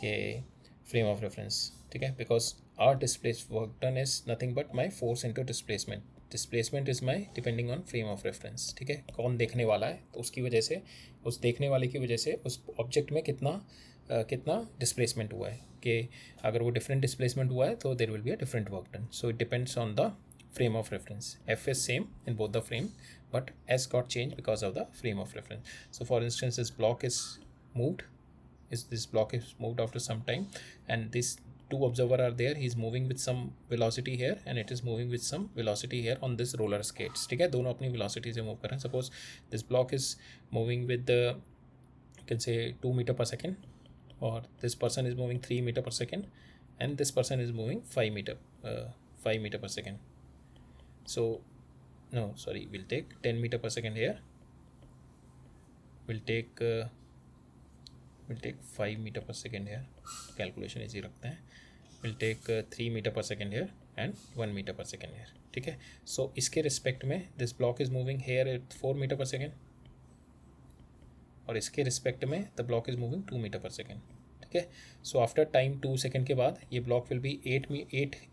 Speaker 1: कि फ्रेम ऑफ रेफरेंस. ठीक है, because our displace work done is nothing but my force into displacement. Displacement is my depending on frame of reference. ठीक है, कौन देखने वाला है, तो उसकी वजह से, उस देखने वाले की वजह से उस ऑब्जेक्ट में कितना डिस्प्लेसमेंट हुआ है. कि अगर वो डिफरेंट डिस्प्लेसमेंट हुआ है तो there will be a different work done. So it depends on the frame of reference. F is same in both the frame, but S got changed because of the frame of reference. So for instance, this block is moved, after some time, and these two observer are there. He's moving with some velocity here and it is moving with some velocity here on this roller skates. ठीक है, दोनों अपनी velocity से move कर रहे हैं. Suppose this block is moving with the, you can say 2 meter per second, or this person is moving 3 meter per second, and this person is moving 5 meter per second. So no, sorry, we'll take 10 meter per second here. We'll take 5 meter per second here. Calculation easy रखते हैं. We'll take 3 meter per second here and 1 meter per second here. ठीक है. So इसके respect में this block is moving here at 4 meter per second और इसके respect में the block is moving 2 metre per second. ठीक है. सो आफ्टर टाइम 2 सेकेंड के बाद ये ब्लॉक विल बी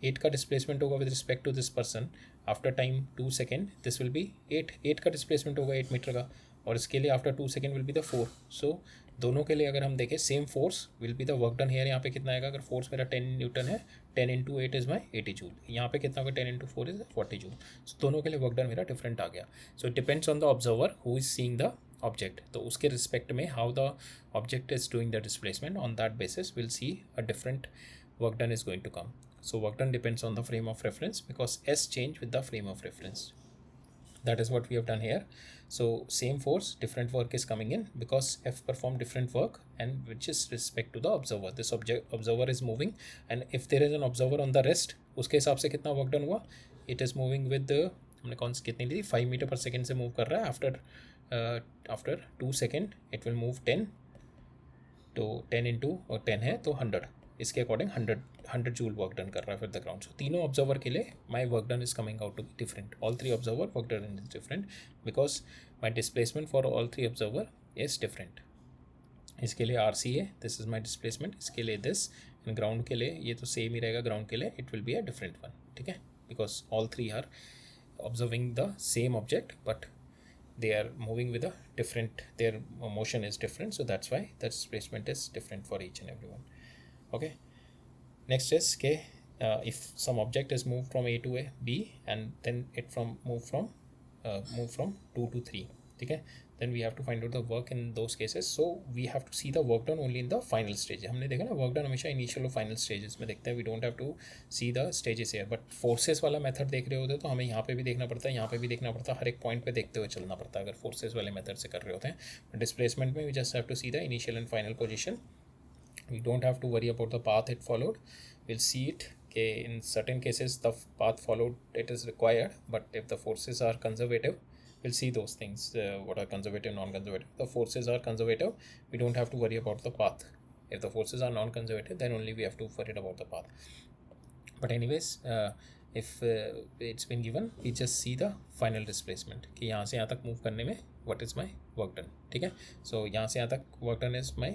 Speaker 1: 8 का डिस्प्लेसमेंट होगा with respect to this person. After time 2 second this will be 8 का डिस्प्लेसमेंट होगा 8 मीटर का, और इसके लिए after 2 second will be the 4. सो दोनों के लिए अगर हम देखें same force will be the work done here. यहाँ पे कितना आएगा, अगर फोर्स मेरा 10 न्यूटन है, 10 इंटू 8 इज माई 80 जूल. यहाँ पे कितना होगा, 10 इंटू 4 इज 40 जूल. सो दोनों के लिए वर्क डन मेरा डिफरेंट आ गया. So it depends on the observer who is seeing the object. तो उसके रिस्पेक्ट में how the object is doing the displacement, on that basis will see a different work done is going to come. So work done depends on the frame of reference because S change with the frame of reference. That is what we have done here. So same force, different work is coming in because F performed different work and which is respect to the observer. This observer is moving and if there is an observer on the rest, उसके हिसाब से कितना work done हुआ. It is moving with हमने कौन सी कितनी ली, 5 metre per second से move कर रहा है. After 2 second it will move 10. तो 10 इंटू और 10 है तो 100. इसके अकॉर्डिंग 100 जूल वर्क डन कर रहा है फिर द ग्राउंड. सो तीनों ऑब्जर्वर के लिए my work done is coming out to be different. All 3 observer work done is different because my displacement for all 3 observer is different. इसके लिए RC है, दिस इज माई डिस्प्लेसमेंट. इसके लिए this, and ground के लिए ये तो same ही रहेगा. ग्राउंड के लिए it will be a different one. ठीक है, because all 3 are observing the same object but they are moving with a different, their motion is different, so that's why the displacement is different for each and everyone. Okay, next is if some object is moved from A to B and then it move from 2 to 3. ठीक है, then we have to find out the work in those cases. So we have to see the work done only in the final stage. हमने देखा ना, work done हमेशा initial और final stages में देखते हैं. We don't have to see the stages here. But forces वाला method देख रहे होते तो हमें यहाँ पे भी देखना पड़ता है, यहाँ पे भी देखना पड़ता है, हर एक point पे देखते हुए चलना पड़ता है अगर forces वाले method से कर रहे होते हैं. Displacement में we just have to see the initial and final position. We don't have to worry about the path it followed. We'll see it. Okay, in certain cases the path followed it is required, but if the forces are conservative, we'll see those things, what are conservative, non-conservative. The forces are conservative, we don't have to worry about the path. If the forces are non-conservative, then only we have to worry about the path. But anyways, if it's been given, we just see the final displacement कि यहाँ से यहाँ तक move करने में what is my work done. ठीक है, so यहाँ से यहाँ तक work done is my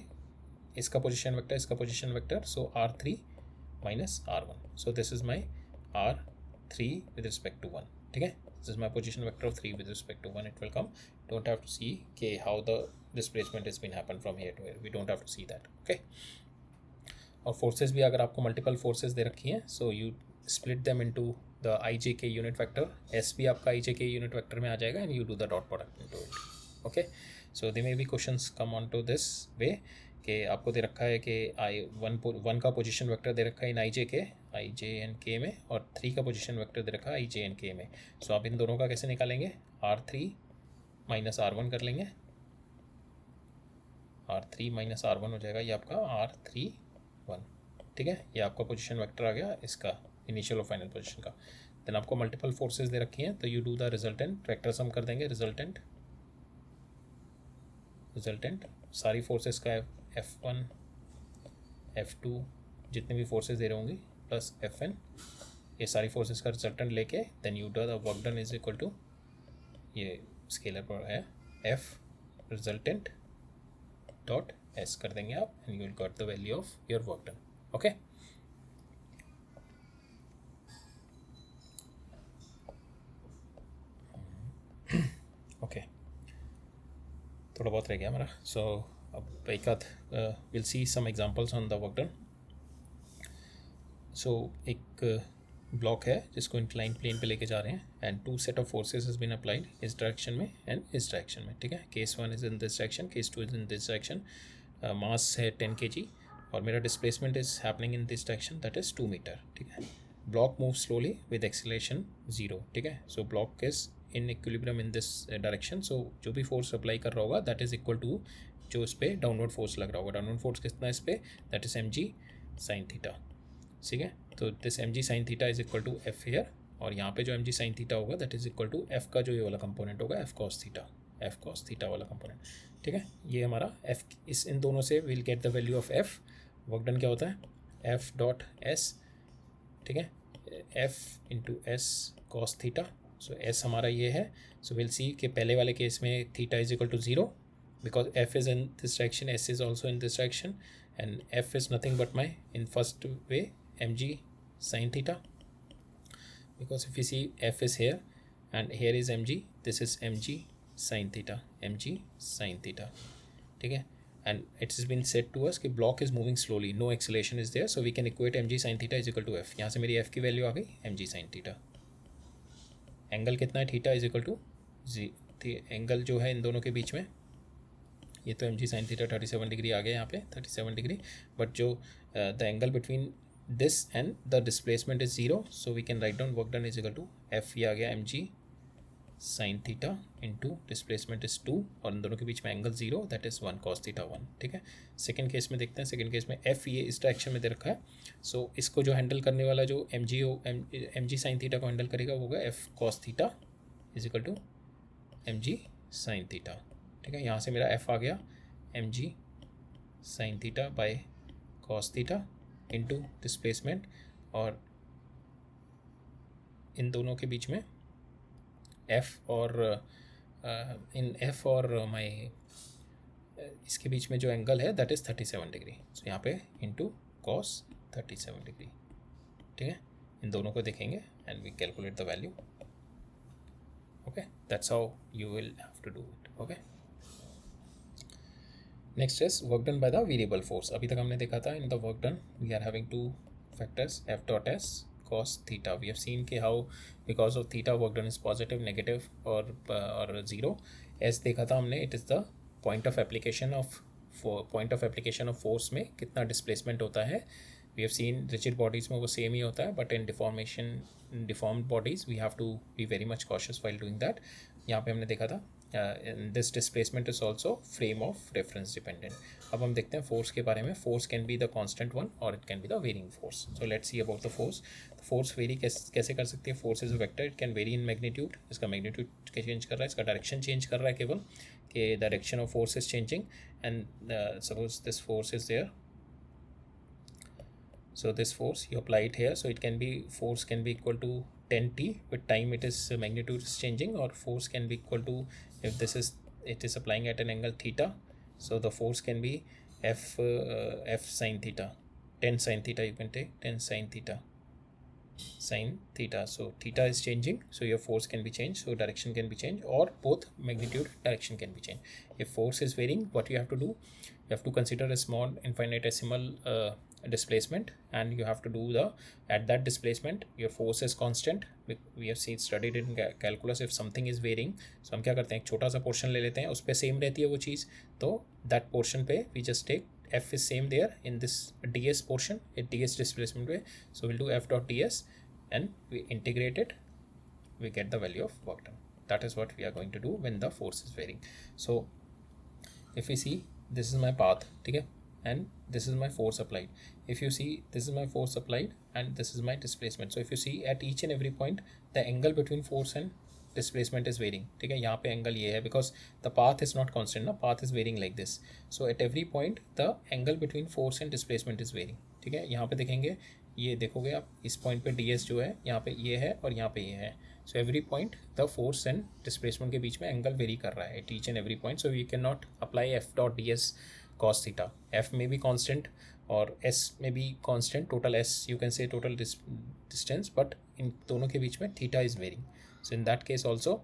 Speaker 1: इसका पोजिशन वेक्टर, इसका position vector, so R3 minus R1. So this is my R3 with respect to 1. ठीक है, this is my position vector of 3 with respect to 1. It will come. Don't have to see how the displacement has been happened from here to here. We don't have to see that. Okay. और forces भी अगर आपको multiple forces दे रखी हैं, so you split them into the IJK unit vector. S भी आपका IJK unit vector में आ जाएगा and you do the dot product into it. Okay. So there may be questions come on to this way कि आपको दे रखा है कि one का पोजीशन वेक्टर दे रखा है इन आई जे एंड के में, और 3 का पोजीशन वेक्टर दे रखा है IJ एंड के में. सो आप इन दोनों का कैसे निकालेंगे, R3 माइनस R1 कर लेंगे. R3 माइनस R1 हो जाएगा ये आपका R31. ठीक है, ये आपका पोजीशन वेक्टर आ गया इसका इनिशियल और फाइनल पोजीशन का. देन आपको मल्टीपल फोर्सेस दे रखी हैं तो you do the resultant vector sum कर देंगे. रिजल्टेंट सारी फोर्सेस का F1 F2 जितने भी फोर्सेस दे रहे होंगे प्लस Fn, ये सारी फोर्सेस का रिजल्टेंट लेके then you do the work done is equal to, ये स्केलर पर है, F रिजल्टेंट डॉट S कर देंगे आप and you will got the value of your work done. Okay, okay, थोड़ा बहुत रह गया हमारा. सो अब एक आध will see some examples on the work done. So एक ब्लॉक है जिसको इंक्लाइन प्लेन पे लेके जा रहे हैं and 2 set of forces has been applied इस डायरेक्शन में एंड इस डायरेक्शन में. ठीक है, case 1 is in this direction, case 2 is in this direction. Mass है 10 kg और मेरा displacement is happening in this direction, that is 2 metre. ठीक है, block move slowly with acceleration 0. ठीक है, so block is in equilibrium in this direction. So जो भी force apply कर रहा होगा दैट इज इक्वल टू जो इस पर डाउनवर्ड फोर्स लग रहा होगा. डाउनवर्ड फोर्स कितना है इस पर, that is mg sin theta. ठीक है, तो this mg sin theta is equal to F here और यहाँ पे जो एम जी साइन थीटा होगा that is equal to F का जो ये वाला कंपोनेंट होगा एफ कॉस थीटा वाला कंपोनेंट, ठीक है। ये हमारा एफ, इस इन दोनों से will get the value of F. Work done क्या होता है, एफ डॉट एस, ठीक है, F into S cos theta. So S हमारा ये है। सो विल सी कि पहले वाले केस में theta is equal to 0 because F is in this direction, S is also in this direction, and F is nothing but my in first way M G sine theta, because if you see f is here and here is mg, this is mg sin theta, mg sin theta, ठीक है। and it has been said to us कि block is moving slowly, no acceleration is there, so we can equate mg sin theta is equal to f। यहाँ से मेरी f की value आ गई mg sin theta। Angle कितना है, theta is equal to G, angle जो है इन दोनों के बीच में, ये तो mg sin theta 37 डिग्री आ गया यहाँ पे 37 डिग्री, बट जो the angle between this and the displacement is 0, so we can write down work done is equal to f, ये आ गया mg sin theta into displacement is 2, और इन दोनों के बीच में angle 0 that is 1 cos theta 1, ठीक है। सेकेंड केस में देखते हैं, सेकेंड केस में f ये इस डायरेक्शन में दे रखा है, सो इसको जो हैंडल करने वाला जो mg sin theta को हैंडल करेगा वो होगा f cos theta is equal to mg sin theta, ठीक है। यहाँ से मेरा f आ गया mg sin theta by cos theta into displacement, और इन दोनों के बीच में f और इन f और माई इसके बीच में जो एंगल है दैट इज़ 37 डिग्री, सो यहाँ पे इंटू cos 37 डिग्री, ठीक है। इन दोनों को देखेंगे and we calculate the value, okay, that's how you will have to do it, okay. Next is work done by the variable force. अभी तक हमने देखा था in the work done we are having two factors F dot S cos theta. We have seen कि how because of theta work done is positive, negative और zero. S देखा था हमने, it is the point of application of force में कितना displacement होता है। We have seen rigid bodies में वो सेम ही होता है, but in deformed bodies we have to be very much cautious while doing that. यहाँ पे हमने देखा था this displacement is also frame of reference dependent. अब हम देखते हैं फोर्स के बारे में। Force can be the constant one और it can be the varying force. So let's see about the force. Force very कैसे कर सकती है, force is a vector, it can very in magnitude. इसका मैग्नीट्यूड चेंज कर रहा है, इसका डायरेक्शन चेंज कर रहा है केवल, कि direction of force is changing, and suppose this force is there, so this force you apply it here, so it can be, force can be equal to 10t, with time it is magnitude is changing, or force can be equal to, if this is, it is applying at an angle theta, so the force can be f sin theta, 10 sin theta, you can take 10 sin theta, so theta is changing, so your force can be changed, so direction can be changed, or both magnitude direction can be changed. If force is varying, what you have to do, you have to consider a small infinitesimal displacement, and you have to do the, at that displacement your force is constant. We have seen studied in calculus, if something is varying, so हम क्या करते हैं, एक छोटा सा portion ले लेते हैं, उस पर सेम रहती है वो चीज़, तो that portion पे we just take f is same there in this ds portion, a ds displacement way, so we'll do f dot ds and we integrate it, we get the value of work done. That is what we are going to do when the force is varying. So if we see, this is my path, ठीक है, and this is my force applied. If you see, this is my force applied and this is my displacement. So if you see at each and every point the angle between force and displacement is varying, ठीक है। यहाँ पे angle ये है because the path is not constant ना, path is varying like this, so at every point the angle between force and displacement is varying, ठीक है। यहाँ पे देखेंगे, ये देखोगे आप, इस पॉइंट पे ds जो है यहाँ पे ये है और यहाँ पे ये है, so every point the force and displacement के बीच में एंगल वेरी कर रहा है at each and every point, so we cannot apply f dot ds cos theta. f may be constant और s may be constant, total s you can say total distance, but इन दोनों के बीच में theta is varying, so in that case also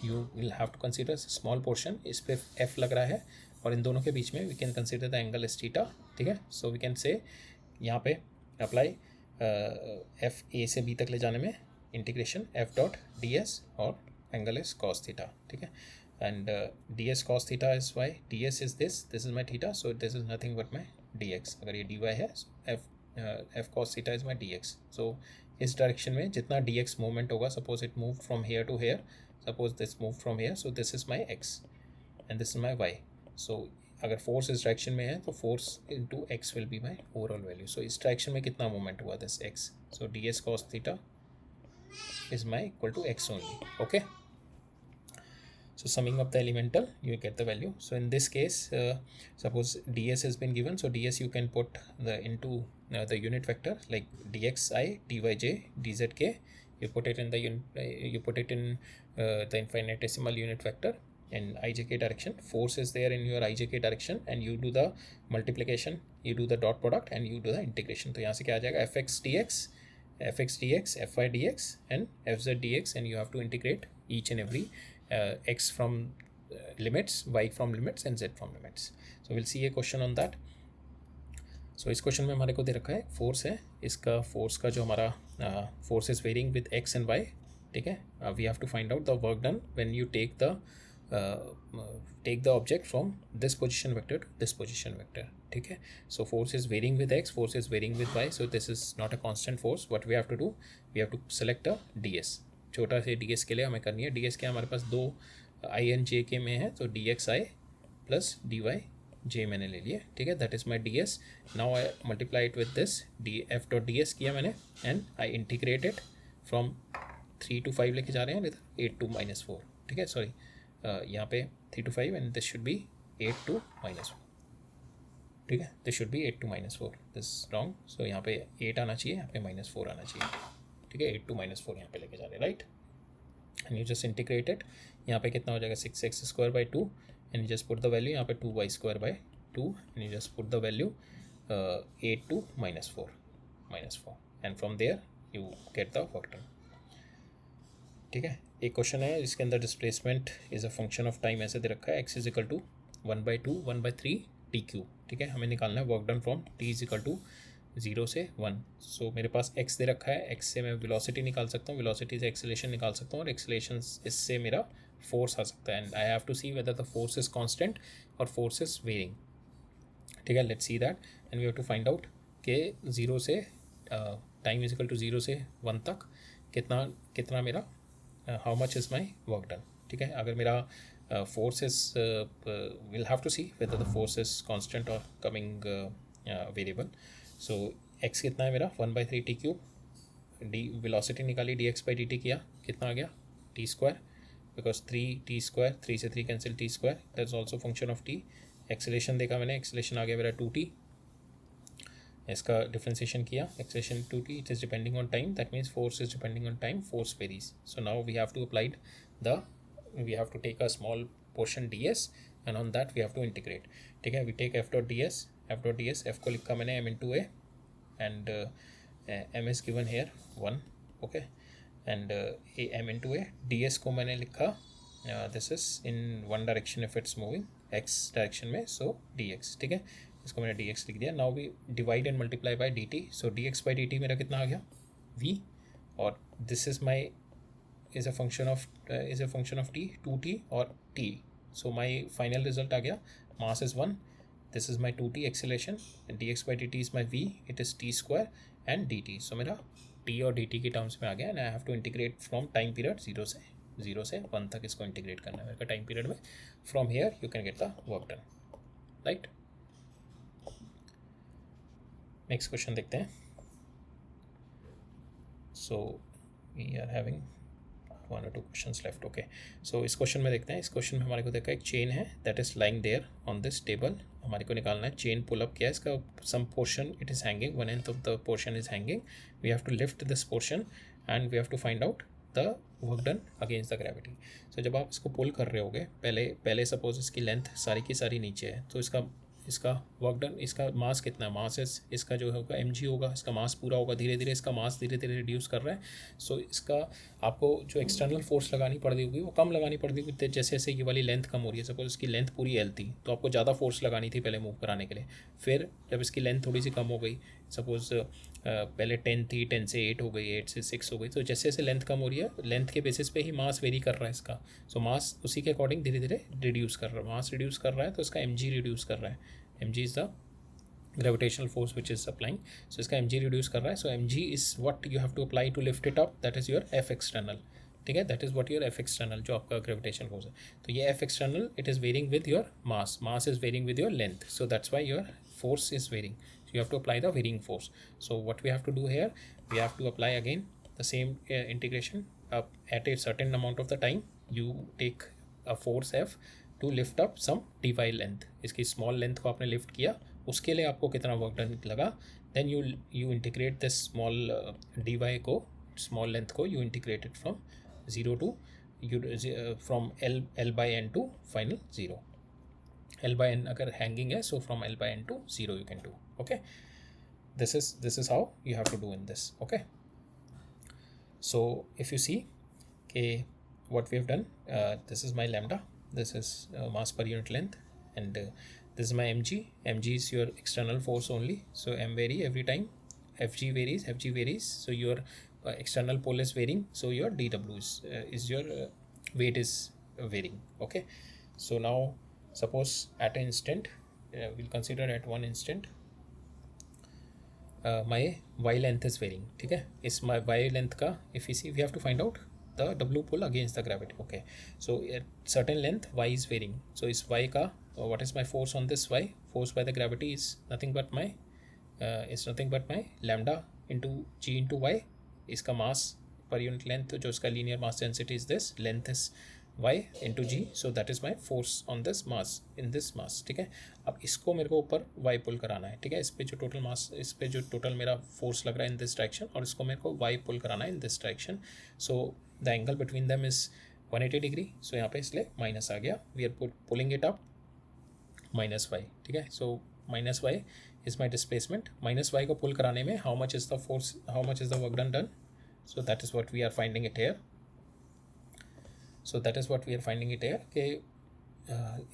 Speaker 1: you will have to consider small portion, इस पे f लग रहा है और इन दोनों के बीच में we can consider the angle is theta, ठीक है। so we can say यहाँ पे apply f a से b तक ले जाने में इंटीग्रेशन f dot ds और एंगल is cos theta, ठीक है। and ds cos theta is y, ds is this is my theta, so this is nothing but my dx. अगर ये dy है, f cos theta is my dx. so इस direction में जितना dx movement होगा, suppose it move from here to here, suppose this move from here, so this is my x and this is my y. So अगर force इस direction में है तो force into x will be my overall value. So इस direction में कितना movement हुआ, this x, so ds cos theta is my equal to x only. Okay, so summing up the elemental, you get the value. So in this case, suppose ds has been given, so ds you can put the into the unit vector like dxi dyj dzk. You put it in the you put it in the infinitesimal unit vector in ijk direction. Force is there in your ijk direction, and you do the multiplication, you do the dot product, and you do the integration. तो यहाँ से क्या आ जाएगा, fx dx, fy dx, and fz dx, and you have to integrate each and every x from limits, y from limits, and z from limits. So we'll see a question on that. So इस question में हमारे को दे रखा है force है, इसका force का जो हमारा force is varying with X and Y. ठीक है, we have to find out the work done when you take the object from this position vector to this position vector. ठीक है, so force is varying with X, force is varying with Y, so this is not a constant force. What we have to do, we have to select a D S. छोटा से D S के लिए हमें करनी है, D S के हमारे पास दो आई एन जे के में है, तो डी एक्स आई प्लस डी वाई जे मैंने ले लिया. ठीक है, that is my D S. Now I multiply it with this D F dot D S किया मैंने, and I integrated from 3 to 5 लेके जा रहे हैं इधर 8 to -4. ठीक है, सॉरी यहाँ पे 3 to 5 and this should be 8 to -4. ठीक है, this should be 8 to -4, this wrong. So यहाँ पे 8 आना चाहिए, यहाँ पे -4 आना चाहिए. ठीक है, 8 to -4 यहाँ पे लेके जा रहे हैं, right. And you just integrated, यहाँ पे कितना हो जाएगा 6x² by 2, and you just put the value यहाँ पे 2y² by 2, and you just put the value 8 to -4, and from there you get the work done. ठीक है, एक क्वेश्चन है जिसके अंदर displacement is a function of time ऐसे दे रखा है, x is equal to 1/2 1/3 t3. ठीक है, हमें निकालना है work done from t is equal to 0 से 1. सो मेरे पास x दे रखा है, x से मैं वेलोसिटी निकाल सकता हूँ, वेलोसिटी से एक्सेलेरेशन निकाल सकता हूँ, और एक्सेलेरेशन इससे मेरा फोर्स आ सकता है. And I have to see whether the force is constant और फोर्स इज वेरिंग. ठीक है, let's see that, and we have to find out कि 0 से टाइम इज इक्वल टू 0 से 1 तक कितना मेरा how much is my work done. ठीक है, अगर मेरा force is will have to see whether the force is constant और कमिंग वेरिएबल. सो x कितना है मेरा 1/3 t3, डी वेलोसिटी निकाली dx/dt किया, कितना आ गया t², बिकॉज 3t², 3 से 3 cancel t², that is also function of t. Acceleration देखा मैंने, एक्सेलेरेशन आ गया मेरा 2t, इसका डिफ्रेंसिएशन किया, acceleration 2t, it is depending on time, that means force is depending on time, force varies. So now we have to take a small portion ds, and on that we have to integrate. ठीक है, we take f.ds, f को लिखा मैंने m/a, and m is given here 1. Okay, and m/a, ds को मैंने लिखा this is in one direction if it's moving x direction में, सो dx. ठीक है, इसको मैंने dx लिख दिया. Now we divide and multiply by dt, so dx/dt मेरा कितना आ गया v, और this is my is a function of t, 2t और t. So my final result आ गया, mass is 1, this is my 2t acceleration, and dx/dt is my v, it is t² and dt. so मेरा t और dt की terms में आ गया, and I have to integrate from time period 0 से 1 तक इसको इंटीग्रेट करना है मेरे टाइम पीरियड में. from here you can get the work done, right. Next question देखते हैं. so we are having 1 or 2 questions left. okay, so इस क्वेश्चन में देखते हैं. इस क्वेश्चन में हमारे को देखा एक चेन है that is lying there on this table. हमारे को निकालना है चेन पुल अप किया है, इसका some portion it is hanging, 1/10 of the portion is hanging. We have to lift this portion and we have to find out the work done against the gravity. So जब आप इसको पुल कर रहे होगे, पहले सपोज इसकी लेंथ सारी की सारी नीचे है, तो इसका वर्क डन, इसका मास कितना है, मास इसका जो होगा mg होगा, इसका मास पूरा होगा. धीरे धीरे इसका मास धीरे धीरे रिड्यूस कर रहा है. सो इसका आपको जो एक्सटर्नल फोर्स लगानी पड़ रही होगी वो कम लगानी पड़ रही होगी जैसे जैसे ये वाली लेंथ कम हो रही है. सपोज इसकी लेंथ पूरी L थी, तो आपको ज़्यादा फोर्स लगानी थी पहले मूव कराने के लिए. फिर जब इसकी लेंथ थोड़ी सी कम हो गई, सपोज पहले 10 थी, 10 से 8 हो गई, 8 से 6 हो गई, तो जैसे जैसे लेंथ कम हो रही है, लेंथ के बेसिस पे ही मास वेरी कर रहा है इसका. सो मास उसी के अकॉर्डिंग धीरे धीरे रिड्यूस कर रहा है. मास रिड्यूस कर रहा है तो इसका mg रिड्यूस कर रहा है. mg is the gravitational force which is applying, so इसका mg reduce कर रहा है. so mg is what you have to apply to lift it up, that is your f external. ठीक है, that is what your f external जो आपका gravitation force है. तो ये f external it is varying with your mass is varying with your length, so that's why your force is varying. so you have to apply the varying force. so what we have to do here, we have to apply again the same integration. At a certain amount of the time you take a force F to lift up some dy length. इसकी small length को आपने lift किया, उसके लिए आपको कितना work done लगा. then you integrate this small dy को, small length को you integrate it from 0 to from L by n to final 0. L by n अगर hanging है, so from L by n to 0 you can do. Okay, this is how you have to do in this. Okay, so if you see, okay, what we have done, this is my lambda, this is mass per unit length, and this is my mg. Mg is your external force only, so m vary every time, fg varies, so your external pole is varying, so your dw is your weight is varying. Okay, so now suppose at an instant, we'll consider at one instant my y length is varying. ठीक है, इस my y length का if you see, we have to find out the w pull against the gravity. Okay, so at certain length y is varying, so इस y का what is my force on this y? Force by the gravity is nothing but my lambda into g into y. इसका mass per unit length, जो इसका linear mass density is this, length is y into g, so that is my force on this mass, in this mass. ठीक है, अब इसको मेरे को ऊपर y पुल कराना है. ठीक है, इस पे जो टोटल मास, इस पे जो टोटल मेरा फोर्स लग रहा है इन दिस डायरेक्शन, और इसको मेरे को y पुल कराना है in this direction. So the angle between them is 180 degree. So यहाँ पे इसलिए माइनस आ गया. We are pulling it up minus y. ठीक है, so minus y is my displacement. Minus y को पुल कराने में how much is the force, how much is the work done. So that is what we are finding it here. So that is what we are finding it here. Okay,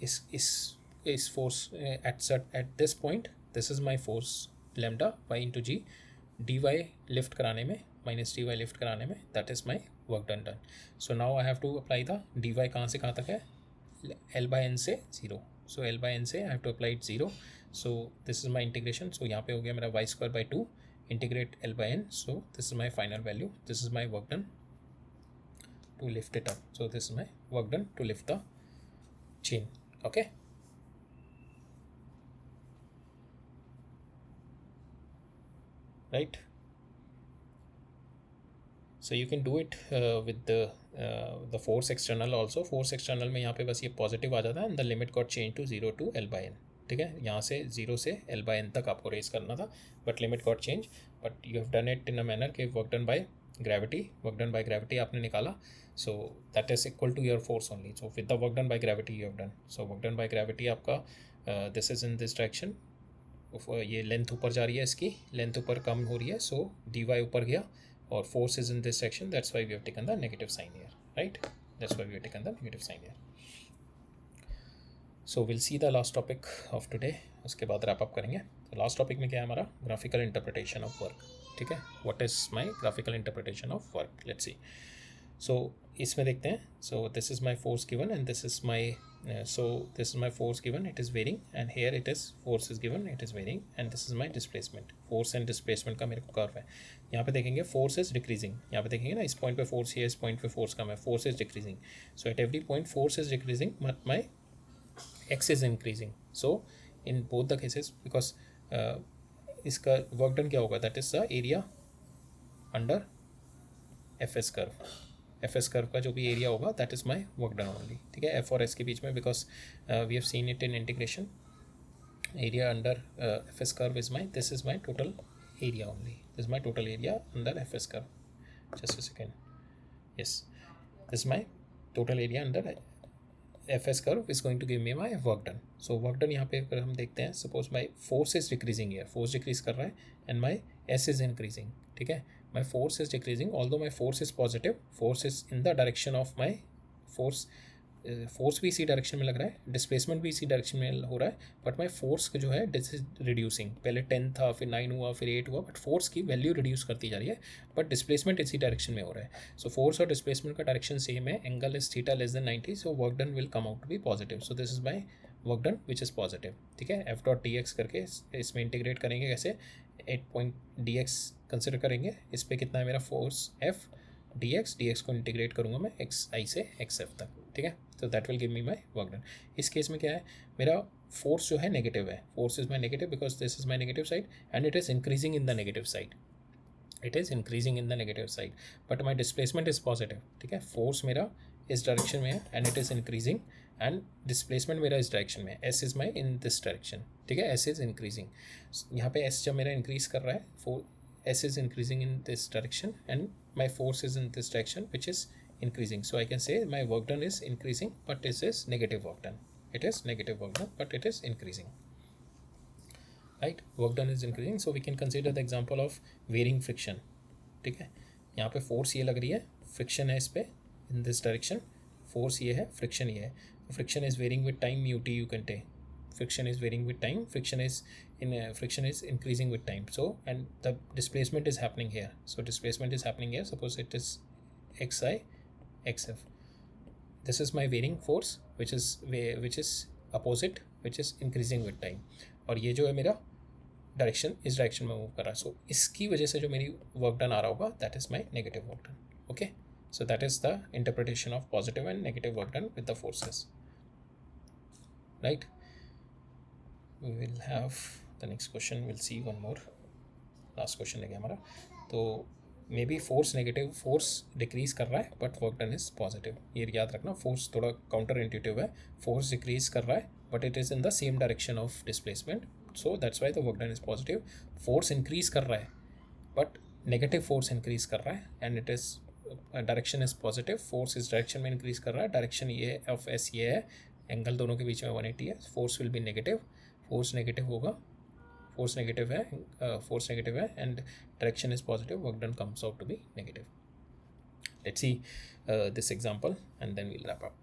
Speaker 1: is force at this point. This is my force lambda y into g. dy lift कराने में, minus dy lift कराने में, that is my work done. So now I have to apply the dy. कहाँ से कहाँ तक है? L by n से 0. So L by n से I have to apply it 0. So this is my integration. So यहाँ पे हो गया मेरा y square by 2. Integrate L by n, so this is my final value. This is my work done to lift it up. So this is my work done to lift the chain. Okay, right? So you can do it with the force external also. Force external में यहाँ पे बस ये positive आ जाता है, and the limit got changed to 0 to L by n. ठीक है, यहाँ से 0 से L by n तक आपको रेस करना था, but limit got change. But you have done it in a manner कि वर्क डन बाय ग्रेविटी आपने निकाला. So that is equal to your force only. So with the work done by gravity you have done. So work done by gravity आपका this is in this direction. ये length ऊपर जा रही है, इसकी length ऊपर कम हो रही है, सो dy ऊपर गया, और force is in this direction. That's why we have taken the negative sign here, right? That's why we have taken the negative sign here. So will see the last topic of today, उसके बाद wrap up करेंगे. तो last topic में क्या है हमारा? Graphical interpretation of work. ठीक है, what is my graphical interpretation of work. Let's see. So इसमें देखते हैं. So this is my force given and this is my this is my force given, it is varying, and here it is force is given, it is varying, and this is my displacement. force and displacement का मेरे को curve है. यहाँ पे देखेंगे force is decreasing. यहाँ पे देखेंगे ना, इस पॉइंट पे force है, इस पॉइंट पे force कम है, force is decreasing. So at every point force is decreasing but my x is increasing. So in both the cases, because इसका work done क्या होगा? that is the area under fs curve. F S curve का जो भी area होगा that is my work done only. ठीक है, F और एस के बीच में, because we have seen it in integration. Area under F S curve is my, this is my total area only. This my total area under F S curve. Just a second. Yes, this my total area under F S curve is going to give me my work done. So work done यहाँ पे अगर हम देखते हैं, suppose my force is decreasing year, force decrease कर रहा है, and my S is increasing. ठीक है, my force is decreasing, although my force is positive. Force is in the direction of my force. Force भी इसी direction में लग रहा है, डिस्प्लेसमेंट भी इसी डायरेक्शन में हो रहा है, बट माई फोर्स जो है दिस इज रिड्यूसिंग. पहले 10 था, फिर 9 हुआ, फिर 8 हुआ, बट फोर्स की वैल्यू रिड्यूस करती जा रही है, बट डिस्प्लेसमेंट इसी डायरेक्शन में हो रहा है. सो फोर्स और डिस्प्लेसमेंट का डायरेक्शन सेम है. Angle is theta less than 90, so work done will come out to be positive. So this is my work done which is positive. ठीक है, एफ डॉट डी एक्स करके इसमें integrate करेंगे. कैसे? 8 point D x consider करेंगे. इस पर कितना है मेरा फोर्स एफ डी एक्स को इंटीग्रेट करूँगा मैं एक्स आई से एक्स एफ तक. ठीक है, तो that will give me my work done. इस केस में क्या है, मेरा फोर्स जो है नेगेटिव है. Force is my negative because this is my negative side and it is increasing in the negative side. It is increasing in the negative side, but my displacement is positive. ठीक है, force मेरा इस direction में है and it is increasing, and displacement मेरा इस direction में, S is my in this direction. ठीक है, एस इज़ इंक्रीजिंग. यहाँ पे एस जब मेरा इंक्रीज कर रहा है, four S is increasing in this direction and my force is in this direction which is increasing. So I can say my work done is increasing, but this is negative work done. It is negative work done, but it is increasing. Right? Work done is increasing. So we can consider the example of varying friction. ठीक है, यहाँ पे force ये लग रही है, friction है इस पे इन दिस डायरेक्शन, फोर्स ये है, फ्रिक्शन ये है. Friction is varying with time, mu T you can take. Friction is varying with time. Friction is increasing with time. So and the displacement is happening here. So displacement is happening here. Suppose it is xi xf. This is my varying force which is opposite, which is increasing with time. और ये जो है मेरा direction इस direction में move कर रहा है. सो इसकी वजह से जो मेरी वर्क डन आ रहा होगा, that is my negative work done. Okay, so that is the interpretation of positive and negative work done with the forces. Right, we will have the next question, we'll see one more, last question लगे हमारा. तो may be force negative, force decrease कर रहा है but work done is positive. ये याद रखना, force थोड़ा काउंटर इंट्यूटिव है. फोर्स डिक्रीज कर रहा है but it is in the same direction of displacement, so that's why the work done is positive. Force increase कर रहा है बट नेगेटिव फोर्स इंक्रीज कर रहा है and it is direction is positive. Force इस डायरेक्शन में increase कर रहा है, डायरेक्शन ये ऑफ एस ये है, एंगल दोनों के बीच में 180 है. Force will be negative, force negative होगा, फोर्स नेगेटिव है and direction is positive, work done comes out to be negative. Let's see this example and then we'll wrap up.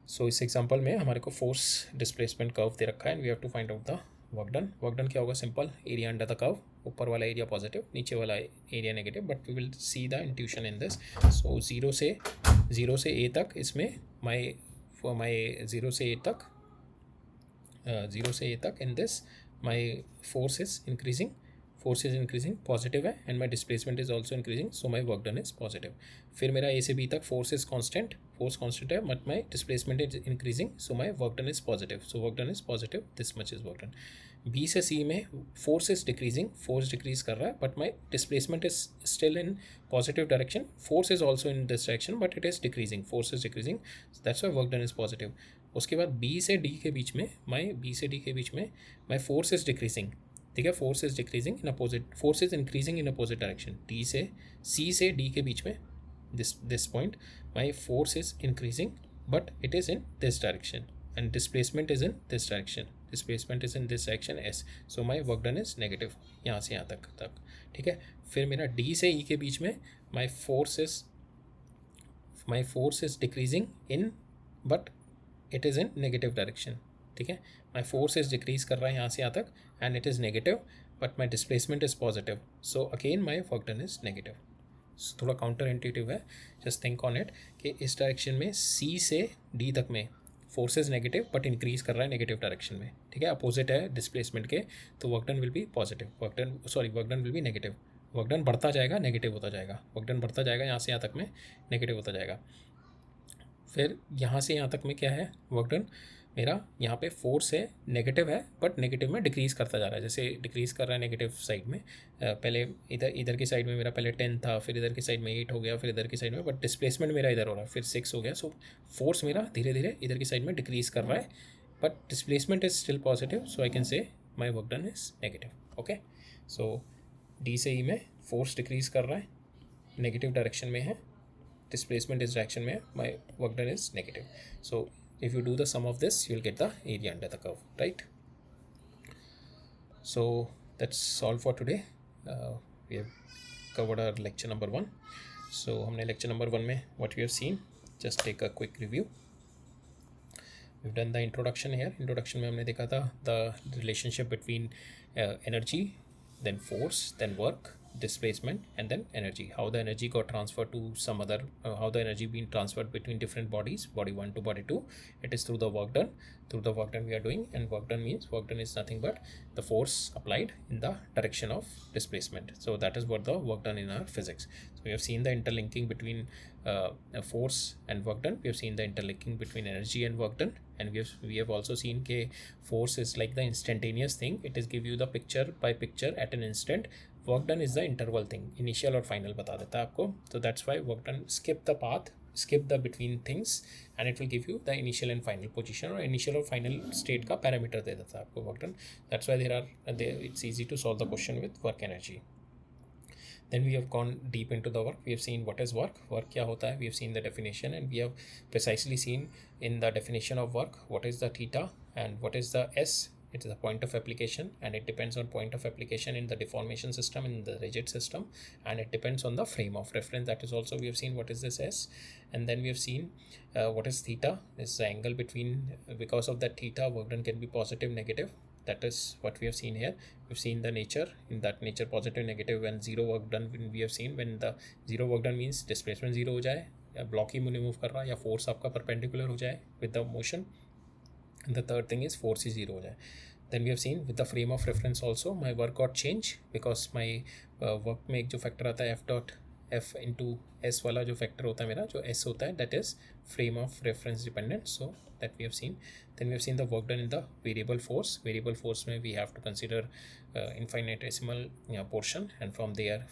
Speaker 1: So इस एग्जांपल में हमारे को फोर्स डिस्प्लेसमेंट कर्व दे रखा है and we have to find out the work done. Work done क्या होगा, simple, area under the curve. ऊपर वाला एरिया पॉजिटिव, नीचे वाला area negative, but we will see the intuition in this. So zero से ए तक इसमें my zero से ए तक in this my force is increasing, positive है, and my displacement is also increasing, so my work done is positive. फिर मेरा A से B तक फोर्स कांस्टेंट है but my displacement is increasing, so my work done is positive. So work done is positive, this much is work done. B से C में force is decreasing, force decrease कर रहा है but my displacement is still in positive direction. Force is also in this direction but it is decreasing, force is decreasing, that's why work done is positive. उसके बाद B से D के बीच में माई force is decreasing. ठीक है, force is decreasing in opposite, force is increasing in opposite direction. D से सी से डी के बीच में this point my force is increasing but it is in this direction and displacement is in this direction s, so my work done is negative यहाँ से यहाँ तक. ठीक है, फिर मेरा D से E के बीच में my force is decreasing in but it is in negative direction. ठीक है, my force is decrease कर रहा है यहाँ से यहाँ तक and it is negative but my displacement is positive, so again my work done is negative. थोड़ा काउंटर इंट्यूटिव है, जस्ट थिंक ऑन इट कि इस डायरेक्शन में सी से डी तक में फोर्सेस नेगेटिव बट इंक्रीज कर रहा है नेगेटिव डायरेक्शन में. ठीक है, अपोजिट है डिस्प्लेसमेंट के, तो work done will B positive, work done will be negative. Work done बढ़ता जाएगा, नेगेटिव होता जाएगा, वर्क डन बढ़ता जाएगा, यहाँ से यहाँ तक में नेगेटिव होता जाएगा. फिर यहाँ से यहाँ तक में क्या है, वर्क डन मेरा यहाँ पे फोर्स है, नेगेटिव है बट नेगेटिव में डिक्रीज़ करता जा रहा है. जैसे डिक्रीज़ कर रहा है नेगेटिव साइड में, पहले इधर की साइड में मेरा पहले 10 था, फिर इधर की साइड में 8 हो गया, फिर इधर की साइड में, बट डिस्प्लेसमेंट मेरा इधर हो रहा है, फिर 6 हो गया. सो फोर्स मेरा धीरे धीरे इधर की साइड में डिक्रीज़ कर रहा है but displacement is still positive, so I can से माई work done is negative. Okay, so D से ई में फोर्स डिक्रीज़ कर रहा है, नेगेटिव डायरेक्शन में है, डिस्प्लेसमेंट इस डायरेक्शन में है, माई work done is negative. So if you do the sum of this, you will get the area under the curve, right? So that's all for today. We have covered our lecture number 1. So हमने lecture number 1 में what we have seen, just take a quick review. We've done the introduction here. Introduction में हमने देखा था the relationship between energy, then force, then work, displacement, and then energy, how the energy got transferred to some other, how the energy being transferred between different bodies, body 1 to body 2. It is through the work done, we are doing. And work done means, work done is nothing but the force applied in the direction of displacement. So that is what the work done in our physics. So we have seen the interlinking between force and work done. We have seen the interlinking between energy and work done, and we have also seen that force is like the instantaneous thing. It is give you the picture by picture at an instant. Work done is the interval thing, initial और final बता देता है आपको. So that's why work done skip the path, skip the between things, and it will give you the initial and final position, or initial और final state का parameter दे देता है आपको work done. That's why it's easy to solve the question with work energy. Then we have gone deep into the work. We have seen what is work, work क्या होता है. We have seen the definition, and we have precisely seen in the definition of work what is the theta and what is the S. It is a point of application, and it depends on point of application in the deformation system, in the rigid system, and it depends on the frame of reference. That is also we have seen what is this S. And then we have seen what is theta. This is the angle between, because of that theta, work done can be positive, negative. That is what we have seen here. We've seen the nature, in that nature positive, negative. When zero work done, we have seen when the zero work done means displacement zero हो जाए, या block ही move कर रहा, या force आपका perpendicular हो जाए with the motion. And the third thing is force is zero हो जाए. Then we have seen with the frame of reference also my work got changed, because my work में एक जो factor आता है F dot F into S वाला जो factor होता है मेरा, जो S होता है, that is frame of reference dependent. So that we have seen. Then we have seen the work done in the variable force. Variable force में we have to consider infinitesimal portion, and from there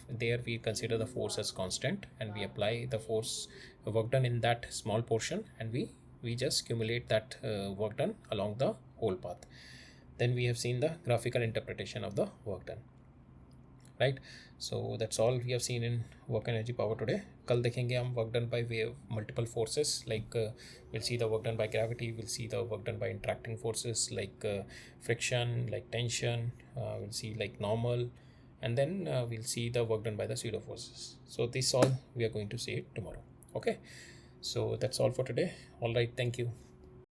Speaker 1: we consider the force as constant, and we apply the force work done in that small portion, and we just accumulate that work done along the whole path. Then we have seen the graphical interpretation of the work done, right? So that's all we have seen in work energy power today. कल देखेंगे हम work done by way of multiple forces, like we'll see the work done by gravity, we'll see the work done by interacting forces like friction, like tension, we'll see like normal, and then we'll see the work done by the pseudo forces. So this all we are going to see it tomorrow. Okay, so that's all for today. All right, thank you.